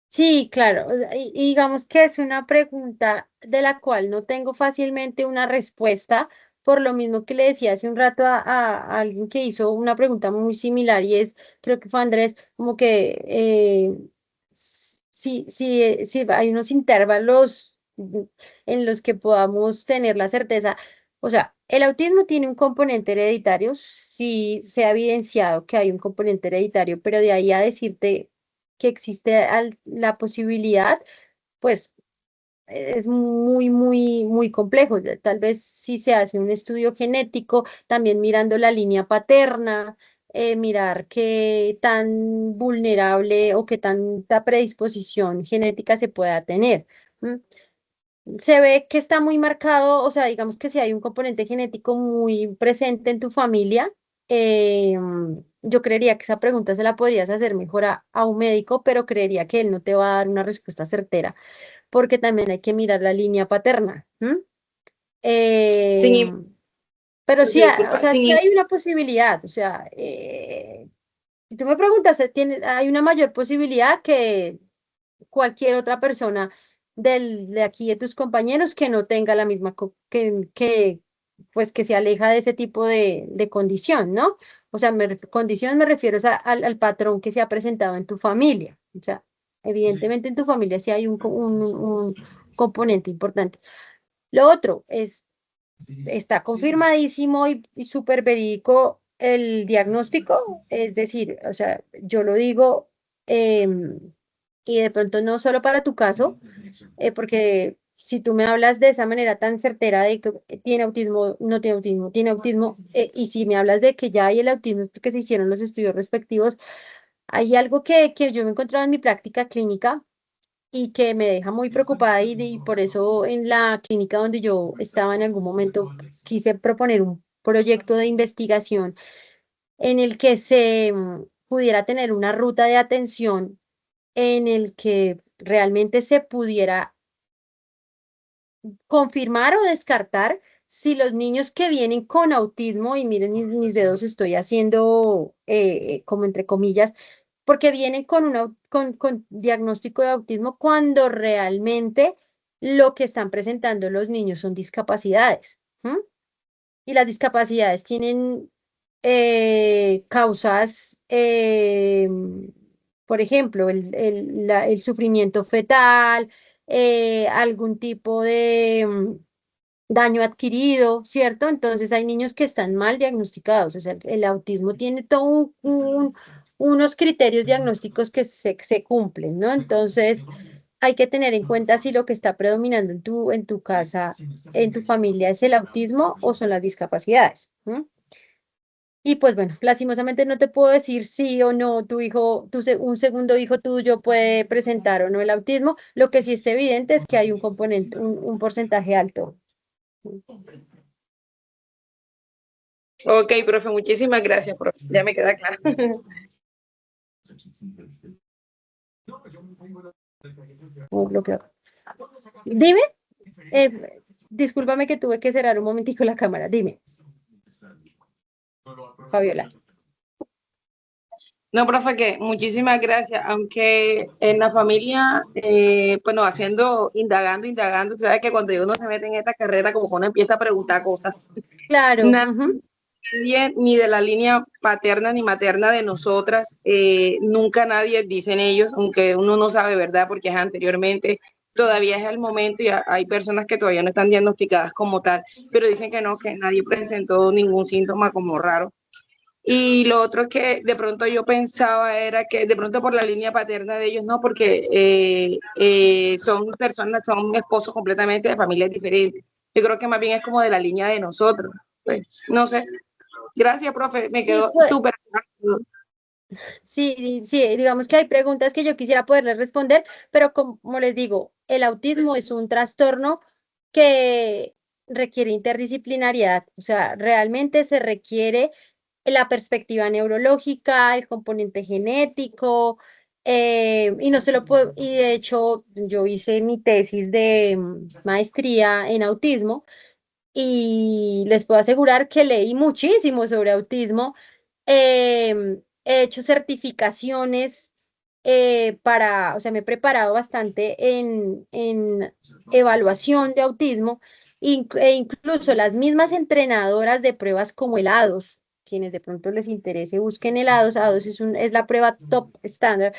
sí, claro. O sea, y digamos que es una pregunta de la cual no tengo fácilmente una respuesta, por lo mismo que le decía hace un rato a alguien que hizo una pregunta muy similar y es, creo que fue Andrés, como que si hay unos intervalos en los que podamos tener la certeza. O sea, el autismo tiene un componente hereditario, sí se ha evidenciado que hay un componente hereditario, pero de ahí a decirte que existe la posibilidad, pues es muy complejo. Tal vez si se hace un estudio genético, también mirando la línea paterna, mirar qué tan vulnerable o qué tanta predisposición genética se pueda tener. ¿M? Se ve que está muy marcado, o sea, digamos que si hay un componente genético muy presente en tu familia, yo creería que esa pregunta se la podrías hacer mejor a un médico, pero creería que él no te va a dar una respuesta certera, porque también hay que mirar la línea paterna. ¿M? Sin, Eh, im- pero sí, o disculpa, sea, sí hay una posibilidad, o sea, si tú me preguntas, hay una mayor posibilidad que cualquier otra persona de aquí de tus compañeros que no tenga la misma, pues que se aleja de ese tipo de condición, ¿no? O sea, condición me refiero al patrón que se ha presentado en tu familia. O sea, evidentemente en tu familia sí hay un componente importante. Lo otro es, está confirmadísimo y súper verídico el diagnóstico, es decir, o sea, yo lo digo, y de pronto no solo para tu caso, porque si tú me hablas de esa manera tan certera de que tiene autismo, no tiene autismo, y si me hablas de que ya hay el autismo es porque se hicieron los estudios respectivos, hay algo que yo me he encontrado en mi práctica clínica y que me deja muy preocupada y por eso en la clínica donde yo estaba en algún momento quise proponer un proyecto de investigación en el que se pudiera tener una ruta de atención en el que realmente se pudiera confirmar o descartar si los niños que vienen con autismo, y miren mis dedos estoy haciendo como entre comillas, porque vienen con diagnóstico de autismo cuando realmente lo que están presentando los niños son discapacidades. ¿M? Y las discapacidades tienen causas, por ejemplo, el sufrimiento fetal, algún tipo de daño adquirido, ¿cierto? Entonces hay niños que están mal diagnosticados. O sea, el autismo tiene todo unos criterios diagnósticos que se cumplen, ¿no? Entonces hay que tener en cuenta si lo que está predominando en tu casa, en tu familia, es el autismo o son las discapacidades. ¿M? Y pues bueno, lastimosamente no te puedo decir sí o no, tu hijo, un segundo hijo tuyo puede presentar o no el autismo. Lo que sí es evidente es que hay un componente, un porcentaje alto. Ok, profe, muchísimas gracias, profe. Ya me queda claro. Muy bloqueado. Dime, discúlpame que tuve que cerrar un momentico la cámara. Dime, Fabiola. No, profe, que muchísimas gracias. Aunque en la familia, bueno, indagando, tú sabes que cuando uno se mete en esta carrera, como que uno empieza a preguntar cosas. Claro. Nadie, ni de la línea paterna ni materna de nosotras, nunca nadie, dicen ellos, aunque uno no sabe, ¿verdad? Porque es anteriormente, todavía es el momento y hay personas que todavía no están diagnosticadas como tal, pero dicen que no, que nadie presentó ningún síntoma como raro. Y lo otro que de pronto yo pensaba era que de pronto por la línea paterna de ellos no, porque son personas, son esposos completamente de familias diferentes. Yo creo que más bien es como de la línea de nosotros. Pues, no sé. Gracias, profe. Me quedó súper claro. Sí, sí, digamos que hay preguntas que yo quisiera poderles responder, pero como les digo, el autismo es un trastorno que requiere interdisciplinariedad, o sea, realmente se requiere la perspectiva neurológica, el componente genético, y no se lo puedo, y de hecho yo hice mi tesis de maestría en autismo y les puedo asegurar que leí muchísimo sobre autismo. He hecho certificaciones o sea, me he preparado bastante en evaluación de autismo e incluso las mismas entrenadoras de pruebas como el ADOS, quienes de pronto les interese, busquen el ADOS. ADOS es la prueba top estándar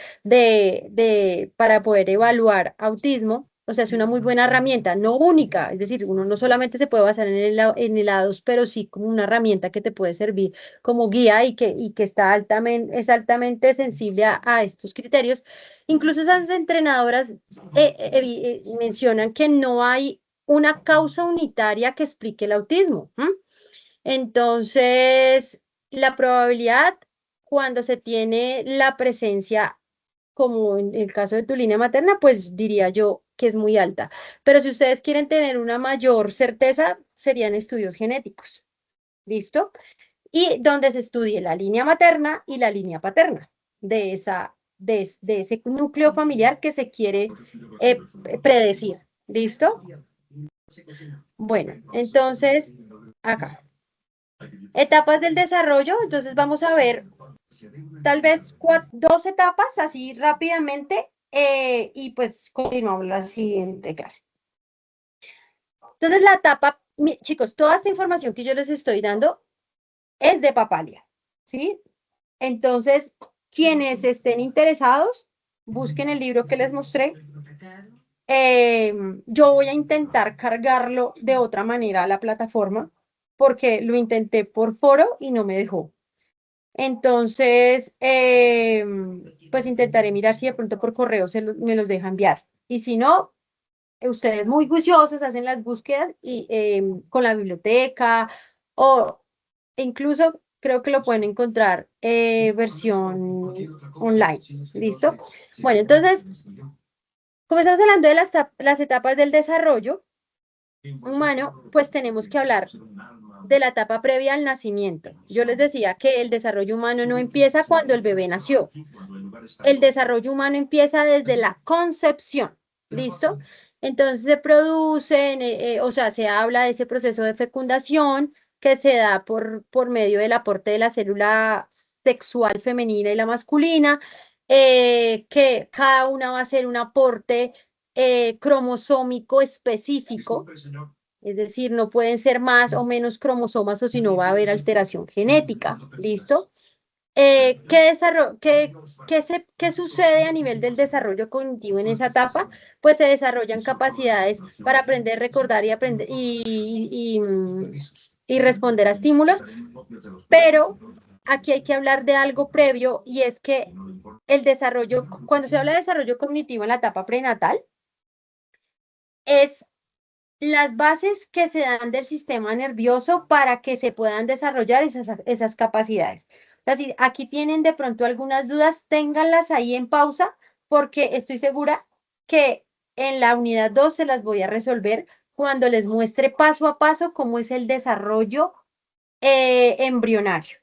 para poder evaluar autismo. O sea, es una muy buena herramienta, no única, es decir, uno no solamente se puede basar en el ADOS, pero sí como una herramienta que te puede servir como guía y que es altamente sensible a estos criterios. Incluso esas entrenadoras mencionan que no hay una causa unitaria que explique el autismo. Entonces, la probabilidad cuando se tiene la presencia, como en el caso de tu línea materna, pues diría yo que es muy alta. Pero si ustedes quieren tener una mayor certeza, serían estudios genéticos. ¿Listo? Y donde se estudie la línea materna y la línea paterna de ese núcleo familiar que se quiere predecir. ¿Listo? Bueno, entonces, acá. Etapas del desarrollo, entonces vamos a ver tal vez dos etapas así rápidamente y pues continuamos la siguiente clase. Entonces la etapa, chicos, toda esta información que yo les estoy dando es de Papalia, ¿sí? Entonces, quienes estén interesados, busquen el libro que les mostré. Yo voy a intentar cargarlo de otra manera a la plataforma porque lo intenté por foro y no me dejó. Entonces, pues intentaré mirar si de pronto por correo me los deja enviar. Y si no, ustedes muy juiciosos hacen las búsquedas y, con la biblioteca o incluso creo que lo pueden encontrar versión online. ¿Listo? Bueno, entonces, como estamos hablando de las etapas del desarrollo humano, pues tenemos que hablar de la etapa previa al nacimiento. Yo les decía que el desarrollo humano no empieza cuando el bebé nació. El desarrollo humano empieza desde la concepción. ¿Listo? Entonces se producen, o sea, se habla de ese proceso de fecundación que se da por medio del aporte de la célula sexual femenina y la masculina, que cada una va a ser un aporte cromosómico específico, es decir, no pueden ser más o menos cromosomas o si no va a haber alteración genética. ¿Listo? ¿Qué sucede a nivel del desarrollo cognitivo en esa etapa? Pues se desarrollan capacidades para aprender, recordar y aprender y responder a estímulos, pero aquí hay que hablar de algo previo y es que el desarrollo, cuando se habla de desarrollo cognitivo en la etapa prenatal, es las bases que se dan del sistema nervioso para que se puedan desarrollar esas capacidades. Es decir, aquí tienen de pronto algunas dudas, ténganlas ahí en pausa, porque estoy segura que en la unidad 2 se las voy a resolver cuando les muestre paso a paso cómo es el desarrollo embrionario,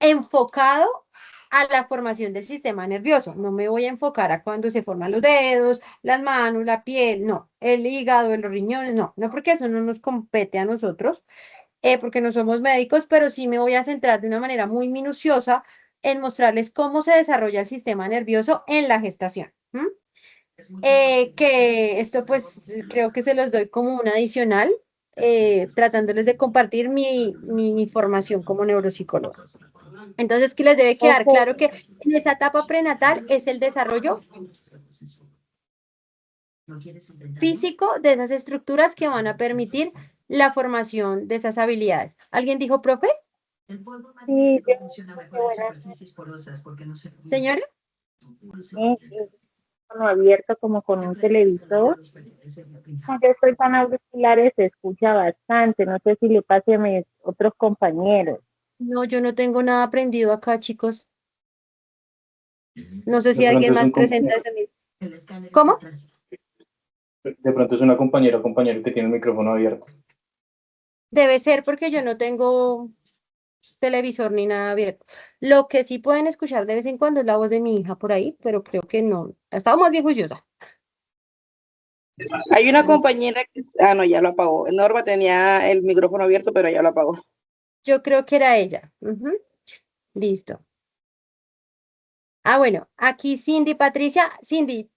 enfocado a la formación del sistema nervioso. No me voy a enfocar a cuando se forman los dedos, las manos, la piel, no, el hígado, los riñones, no, porque eso no nos compete a nosotros, porque no somos médicos, pero sí me voy a centrar de una manera muy minuciosa en mostrarles cómo se desarrolla el sistema nervioso en la gestación. Que esto pues creo que se los doy como un adicional, tratándoles de compartir mi formación como neuropsicóloga. Entonces, que les debe quedar claro que en esa etapa prenatal es el desarrollo físico de esas estructuras que van a permitir la formación de esas habilidades. ¿Alguien dijo, profe? Sí, Señora. Abierto como con un televisor. Yo estoy con auriculares, se escucha bastante. No sé si le pase a mis otros compañeros. No, yo no tengo nada aprendido acá, chicos. No sé si De alguien pronto es más presenta ese mismo. ¿Cómo? De pronto es una compañera o compañero que tiene el micrófono abierto. Debe ser porque yo no tengo televisor ni nada abierto. Lo que sí pueden escuchar de vez en cuando es la voz de mi hija por ahí, pero creo que no. Ha estado más bien juiciosa. Hay una compañera que... Ah, no, ya lo apagó. Norma tenía el micrófono abierto, pero ya lo apagó. Yo creo que era ella. Listo. Ah, bueno, aquí Cindy, Patricia. Cindy,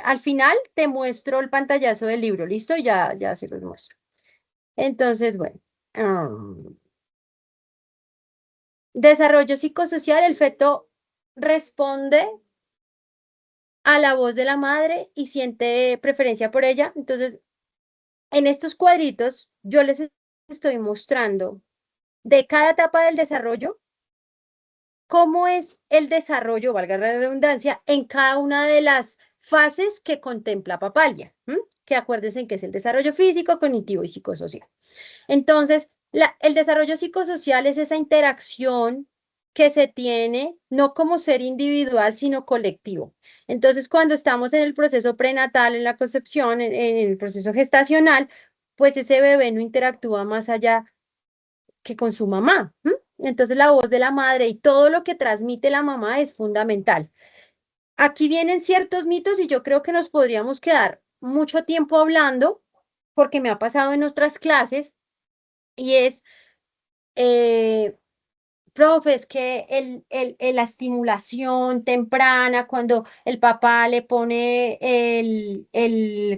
al final te muestro el pantallazo del libro. ¿Listo? Ya se los muestro. Entonces, bueno. Desarrollo psicosocial, el feto responde a la voz de la madre y siente preferencia por ella. Entonces, en estos cuadritos yo les estoy mostrando de cada etapa del desarrollo cómo es el desarrollo, valga la redundancia, en cada una de las fases que contempla Papalia, que acuérdense que es el desarrollo físico, cognitivo y psicosocial. Entonces, el desarrollo psicosocial es esa interacción que se tiene no como ser individual, sino colectivo. Entonces, cuando estamos en el proceso prenatal, en la concepción, en el proceso gestacional, pues ese bebé no interactúa más allá que con su mamá. Entonces, la voz de la madre y todo lo que transmite la mamá es fundamental. Aquí vienen ciertos mitos y yo creo que nos podríamos quedar mucho tiempo hablando, porque me ha pasado en otras clases, y es, profe, es que la estimulación temprana, cuando el papá le pone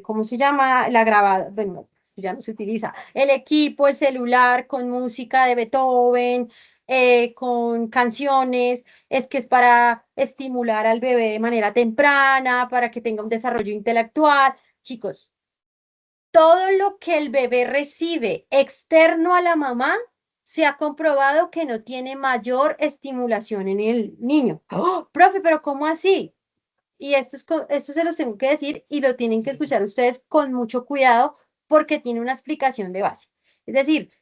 ¿cómo se llama? La grabadora, bueno, ya no se utiliza, el equipo, el celular con música de Beethoven, con canciones, es que es para estimular al bebé de manera temprana, para que tenga un desarrollo intelectual. Chicos, todo lo que el bebé recibe externo a la mamá se ha comprobado que no tiene mayor estimulación en el niño. ¡Oh, profe, pero ¿cómo así? Y esto se los tengo que decir y lo tienen que escuchar ustedes con mucho cuidado porque tiene una explicación de base. Es decir,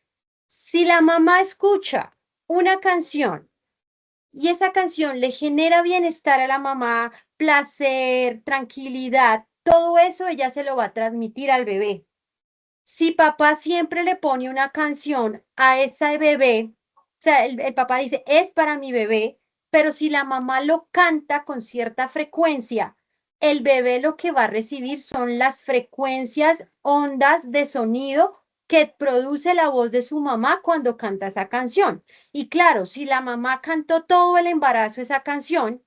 si la mamá escucha una canción y esa canción le genera bienestar a la mamá, placer, tranquilidad, todo eso ella se lo va a transmitir al bebé. Si papá siempre le pone una canción a ese bebé, o sea, el papá dice, es para mi bebé, pero si la mamá lo canta con cierta frecuencia, el bebé lo que va a recibir son las frecuencias, ondas de sonido que produce la voz de su mamá cuando canta esa canción. Y claro, si la mamá cantó todo el embarazo esa canción,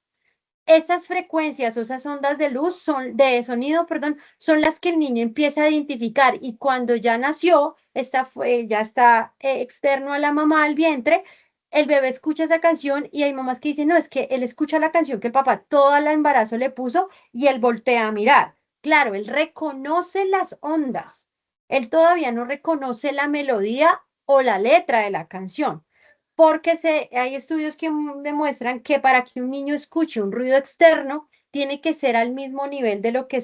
esas frecuencias o esas ondas de luz de sonido, perdón, son las que el niño empieza a identificar y cuando ya nació, ya está externo a la mamá al vientre, el bebé escucha esa canción y hay mamás que dicen, no, es que él escucha la canción que el papá todo el embarazo le puso y él voltea a mirar. Claro, él reconoce las ondas, él todavía no reconoce la melodía o la letra de la canción porque hay estudios que demuestran que para que un niño escuche un ruido externo, tiene que ser al mismo nivel de lo que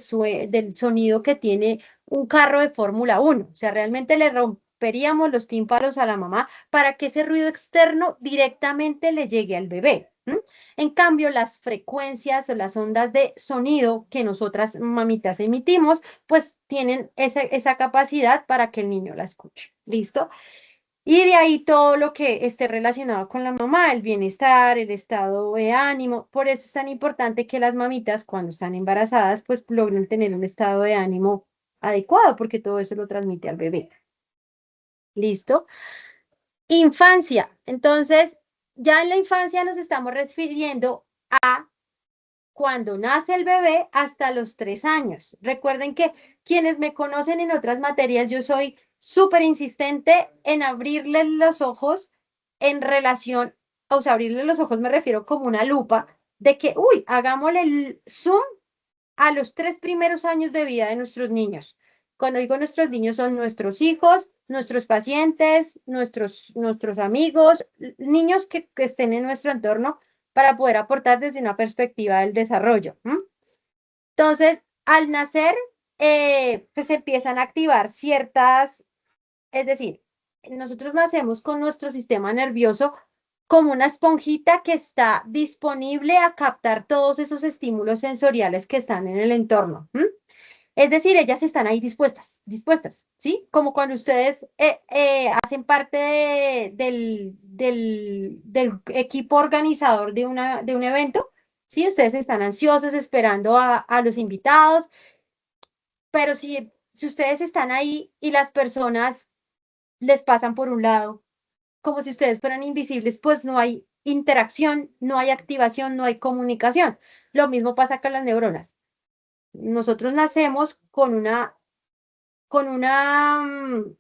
del sonido que tiene un carro de Fórmula 1. O sea, realmente le romperíamos los tímpanos a la mamá para que ese ruido externo directamente le llegue al bebé. En cambio, las frecuencias o las ondas de sonido que nosotras mamitas emitimos, pues tienen esa capacidad para que el niño la escuche. ¿Listo? Y de ahí todo lo que esté relacionado con la mamá, el bienestar, el estado de ánimo. Por eso es tan importante que las mamitas cuando están embarazadas pues logren tener un estado de ánimo adecuado porque todo eso lo transmite al bebé. ¿Listo? Infancia. Entonces, ya en la infancia nos estamos refiriendo a cuando nace el bebé hasta los 3 años. Recuerden que quienes me conocen en otras materias, yo soy súper insistente en abrirle los ojos en relación, o sea, abrirle los ojos me refiero como una lupa, de que, uy, hagámosle el zoom a los 3 primeros años de vida de nuestros niños. Cuando digo nuestros niños son nuestros hijos, nuestros pacientes, nuestros amigos, niños que estén en nuestro entorno para poder aportar desde una perspectiva del desarrollo. Entonces, al nacer, pues empiezan a activar ciertas, es decir, nosotros nacemos con nuestro sistema nervioso como una esponjita que está disponible a captar todos esos estímulos sensoriales que están en el entorno. Es decir, ellas están ahí dispuestas, ¿sí? Como cuando ustedes hacen parte del equipo organizador de un evento, ¿sí? Ustedes están ansiosos esperando a los invitados, pero si ustedes están ahí y las personas les pasan por un lado, como si ustedes fueran invisibles, pues no hay interacción, no hay activación, no hay comunicación. Lo mismo pasa con las neuronas. Nosotros nacemos con una, mm,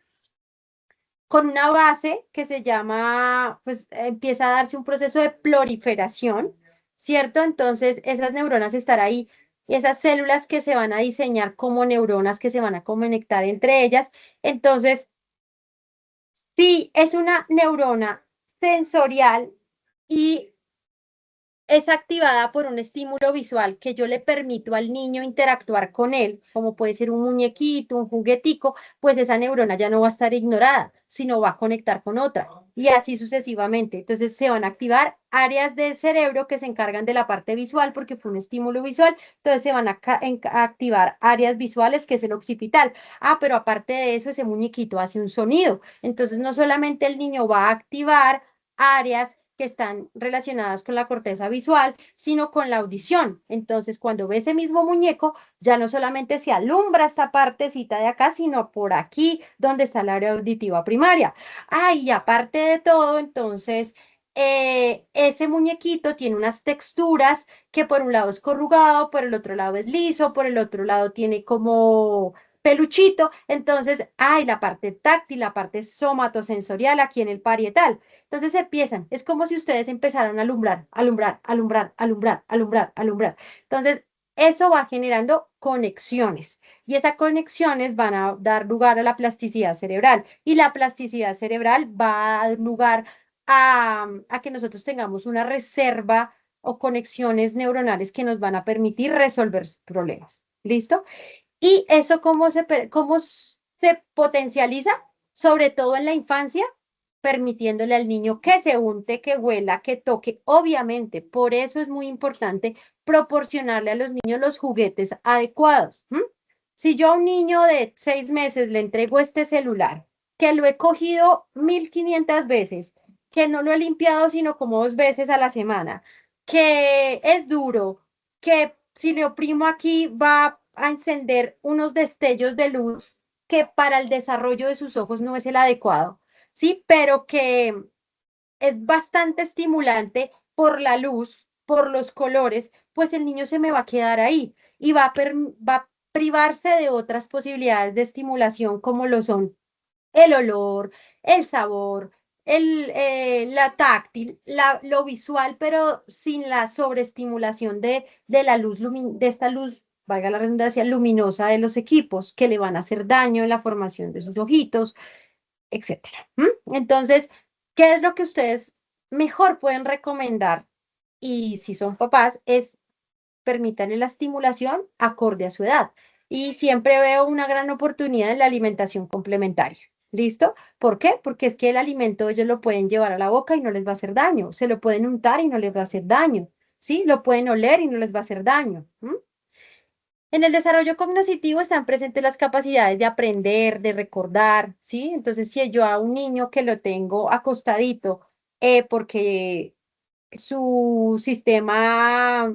con una base que se llama, pues empieza a darse un proceso de proliferación, ¿cierto? Entonces, esas neuronas estarán ahí, esas células que se van a diseñar como neuronas que se van a conectar entre ellas. Entonces, si es una neurona sensorial y es activada por un estímulo visual que yo le permito al niño interactuar con él, como puede ser un muñequito, un juguetico, pues esa neurona ya no va a estar ignorada, sino va a conectar con otra y así sucesivamente. Entonces se van a activar áreas del cerebro que se encargan de la parte visual porque fue un estímulo visual, entonces se van a activar áreas visuales que es el occipital. Ah, pero aparte de eso, ese muñequito hace un sonido. Entonces no solamente el niño va a activar áreas que están relacionadas con la corteza visual, sino con la audición. Entonces, cuando ve ese mismo muñeco, ya no solamente se alumbra esta partecita de acá, sino por aquí, donde está el área auditiva primaria. Ah, y aparte de todo, entonces, ese muñequito tiene unas texturas que por un lado es corrugado, por el otro lado es liso, por el otro lado tiene como peluchito, entonces hay la parte táctil, la parte somatosensorial aquí en el parietal. Entonces empiezan, es como si ustedes empezaran a alumbrar, alumbrar, alumbrar, alumbrar, alumbrar, alumbrar. Entonces, eso va generando conexiones y esas conexiones van a dar lugar a la plasticidad cerebral y la plasticidad cerebral va a dar lugar a que nosotros tengamos una reserva o conexiones neuronales que nos van a permitir resolver problemas. ¿Listo? ¿Y eso cómo se potencializa? Sobre todo en la infancia, permitiéndole al niño que se unte, que huela, que toque. Obviamente, por eso es muy importante proporcionarle a los niños los juguetes adecuados. Si yo a un niño de 6 meses le entrego este celular, que lo he cogido 1500 veces, que no lo he limpiado sino como 2 veces a la semana, que es duro, que si le oprimo aquí va a encender unos destellos de luz que para el desarrollo de sus ojos no es el adecuado, ¿sí? Pero que es bastante estimulante por la luz, por los colores, pues el niño se me va a quedar ahí y va a privarse de otras posibilidades de estimulación como lo son el olor, el sabor, la táctil, lo visual, pero sin la sobreestimulación de la luz, de esta luz, valga la redundancia, luminosa de los equipos que le van a hacer daño en la formación de sus ojitos, etcétera. Entonces, ¿qué es lo que ustedes mejor pueden recomendar? Y si son papás, es permítanle la estimulación acorde a su edad. Y siempre veo una gran oportunidad en la alimentación complementaria. ¿Listo? ¿Por qué? Porque es que el alimento ellos lo pueden llevar a la boca y no les va a hacer daño. Se lo pueden untar y no les va a hacer daño. ¿Sí? Lo pueden oler y no les va a hacer daño. En el desarrollo cognitivo están presentes las capacidades de aprender, de recordar, ¿sí? Entonces, si yo a un niño que lo tengo acostadito, porque su sistema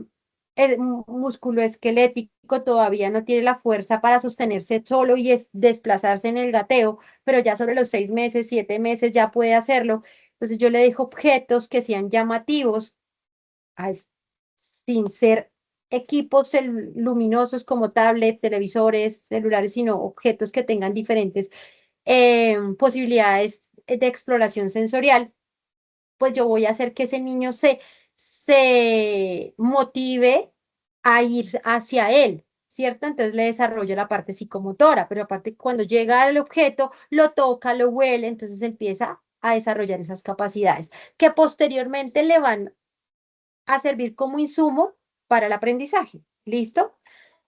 musculoesquelético todavía no tiene la fuerza para sostenerse solo y desplazarse en el gateo, pero ya sobre los 6 meses, 7 meses ya puede hacerlo. Entonces yo le dejo objetos que sean llamativos, a- sin ser equipos luminosos como tablet, televisores, celulares, sino objetos que tengan diferentes posibilidades de exploración sensorial, pues yo voy a hacer que ese niño se motive a ir hacia él, ¿cierto? Entonces le desarrolla la parte psicomotora, pero aparte cuando llega al objeto, lo toca, lo huele, entonces empieza a desarrollar esas capacidades que posteriormente le van a servir como insumo para el aprendizaje. ¿Listo?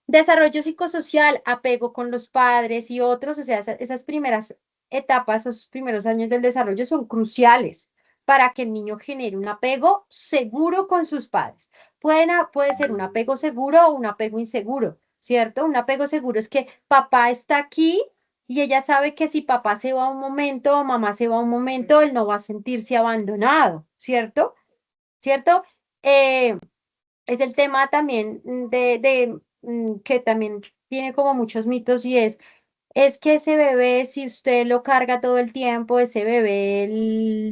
Desarrollo psicosocial, apego con los padres y otros, o sea, esas primeras etapas, esos primeros años del desarrollo son cruciales para que el niño genere un apego seguro con sus padres. Puede ser un apego seguro o un apego inseguro, ¿cierto? Un apego seguro es que papá está aquí y ella sabe que si papá se va un momento o mamá se va un momento, él no va a sentirse abandonado, ¿cierto? ¿Cierto? Eh, es el tema también que también tiene como muchos mitos y es que ese bebé, si usted lo carga todo el tiempo, ese bebé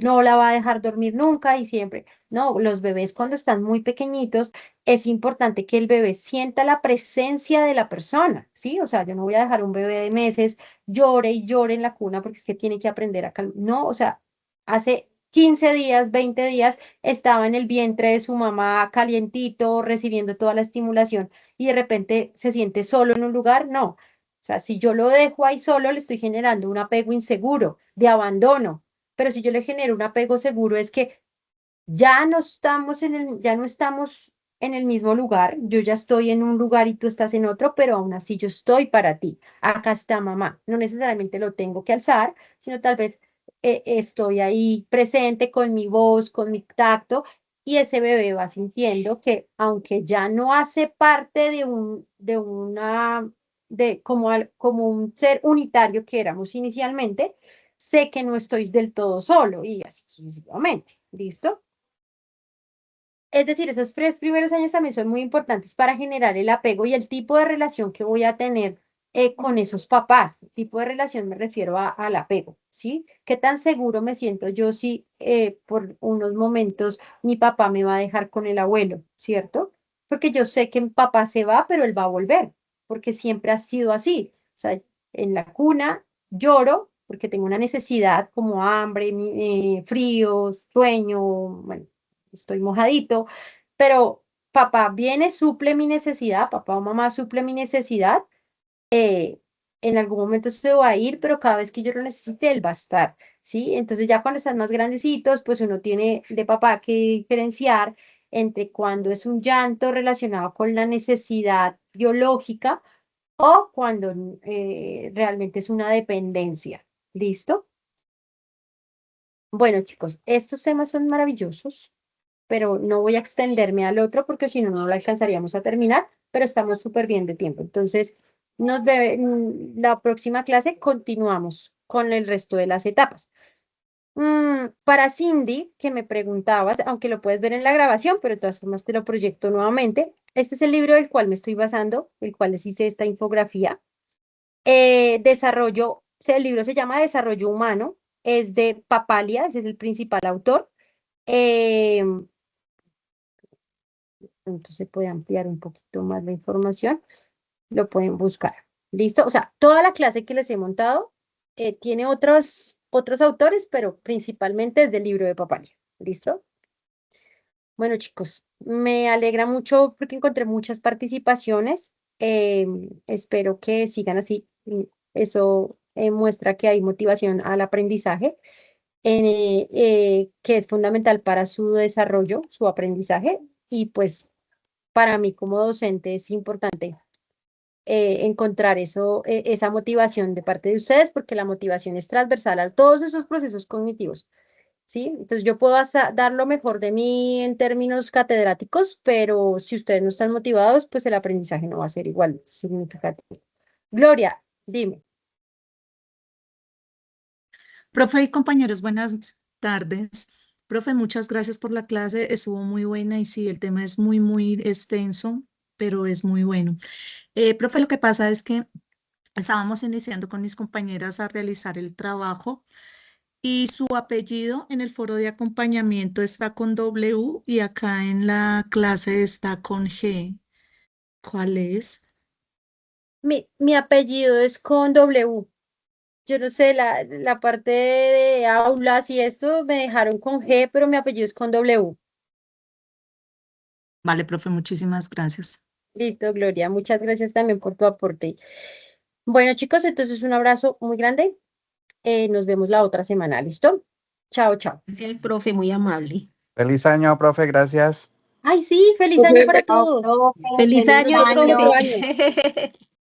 no la va a dejar dormir nunca y siempre. No, los bebés cuando están muy pequeñitos, es importante que el bebé sienta la presencia de la persona, ¿sí? O sea, yo no voy a dejar un bebé de meses llore y llore en la cuna porque es que tiene que aprender a calmar. No, o sea, hace 15 días, 20 días, estaba en el vientre de su mamá calientito, recibiendo toda la estimulación y de repente se siente solo en un lugar. No. O sea, si yo lo dejo ahí solo, le estoy generando un apego inseguro, de abandono. Pero si yo le genero un apego seguro, es que ya no estamos en el mismo lugar. Yo ya estoy en un lugar y tú estás en otro, pero aún así yo estoy para ti. Acá está mamá. No necesariamente lo tengo que alzar, sino tal vez estoy ahí presente con mi voz, con mi tacto, y ese bebé va sintiendo que aunque ya no hace parte como un ser unitario que éramos inicialmente, sé que no estoy del todo solo y así sucesivamente. ¿Listo? Es decir, esos 3 primeros años también son muy importantes para generar el apego y el tipo de relación que voy a tener con esos papás. Tipo de relación me refiero al apego, ¿sí? ¿Qué tan seguro me siento yo si por unos momentos mi papá me va a dejar con el abuelo, ¿cierto? Porque yo sé que mi papá se va, pero él va a volver, porque siempre ha sido así. O sea, en la cuna lloro porque tengo una necesidad como hambre, frío, sueño, bueno, estoy mojadito, pero papá viene, suple mi necesidad, papá o mamá suple mi necesidad, en algún momento se va a ir, pero cada vez que yo lo necesite, él va a estar, ¿sí? Entonces ya cuando están más grandecitos, pues uno tiene de papá que diferenciar entre cuando es un llanto relacionado con la necesidad biológica o cuando realmente es una dependencia. ¿Listo? Bueno, chicos, estos temas son maravillosos, pero no voy a extenderme al otro porque si no, no lo alcanzaríamos a terminar, pero estamos súper bien de tiempo. Entonces, la próxima clase continuamos con el resto de las etapas. Para Cindy, que me preguntabas, aunque lo puedes ver en la grabación, pero de todas formas te lo proyecto nuevamente. Este es el libro del cual me estoy basando, el cual les hice esta infografía. El libro se llama Desarrollo Humano, es de Papalia, ese es el principal autor. Entonces puede ampliar un poquito más la información, lo pueden buscar. ¿Listo? O sea, toda la clase que les he montado tiene otros autores, pero principalmente es del libro de Papalia. ¿Listo? Bueno, chicos, me alegra mucho porque encontré muchas participaciones. Espero que sigan así. Eso muestra que hay motivación al aprendizaje, que es fundamental para su desarrollo, su aprendizaje. Y pues para mí como docente es importante encontrar esa motivación de parte de ustedes, porque la motivación es transversal a todos esos procesos cognitivos. ¿Sí? Entonces yo puedo dar lo mejor de mí en términos catedráticos, pero si ustedes no están motivados, pues el aprendizaje no va a ser igual significativo. Gloria, dime. Profe y compañeros, buenas tardes. Profe, muchas gracias por la clase, estuvo muy buena y sí, el tema es muy, muy extenso, pero es muy bueno. Profe, lo que pasa es que estábamos iniciando con mis compañeras a realizar el trabajo y su apellido en el foro de acompañamiento está con W y acá en la clase está con G. ¿Cuál es? Mi apellido es con W. Yo no sé, la parte de aulas y esto me dejaron con G, pero mi apellido es con W. Vale, profe, muchísimas gracias. Listo, Gloria. Muchas gracias también por tu aporte. Bueno, chicos, entonces un abrazo muy grande. Nos vemos la otra semana, ¿listo? Chao, chao. Gracias, profe, muy amable. Feliz año, profe, gracias. Ay, sí, feliz año para todos. Feliz año, Feliz profe. año.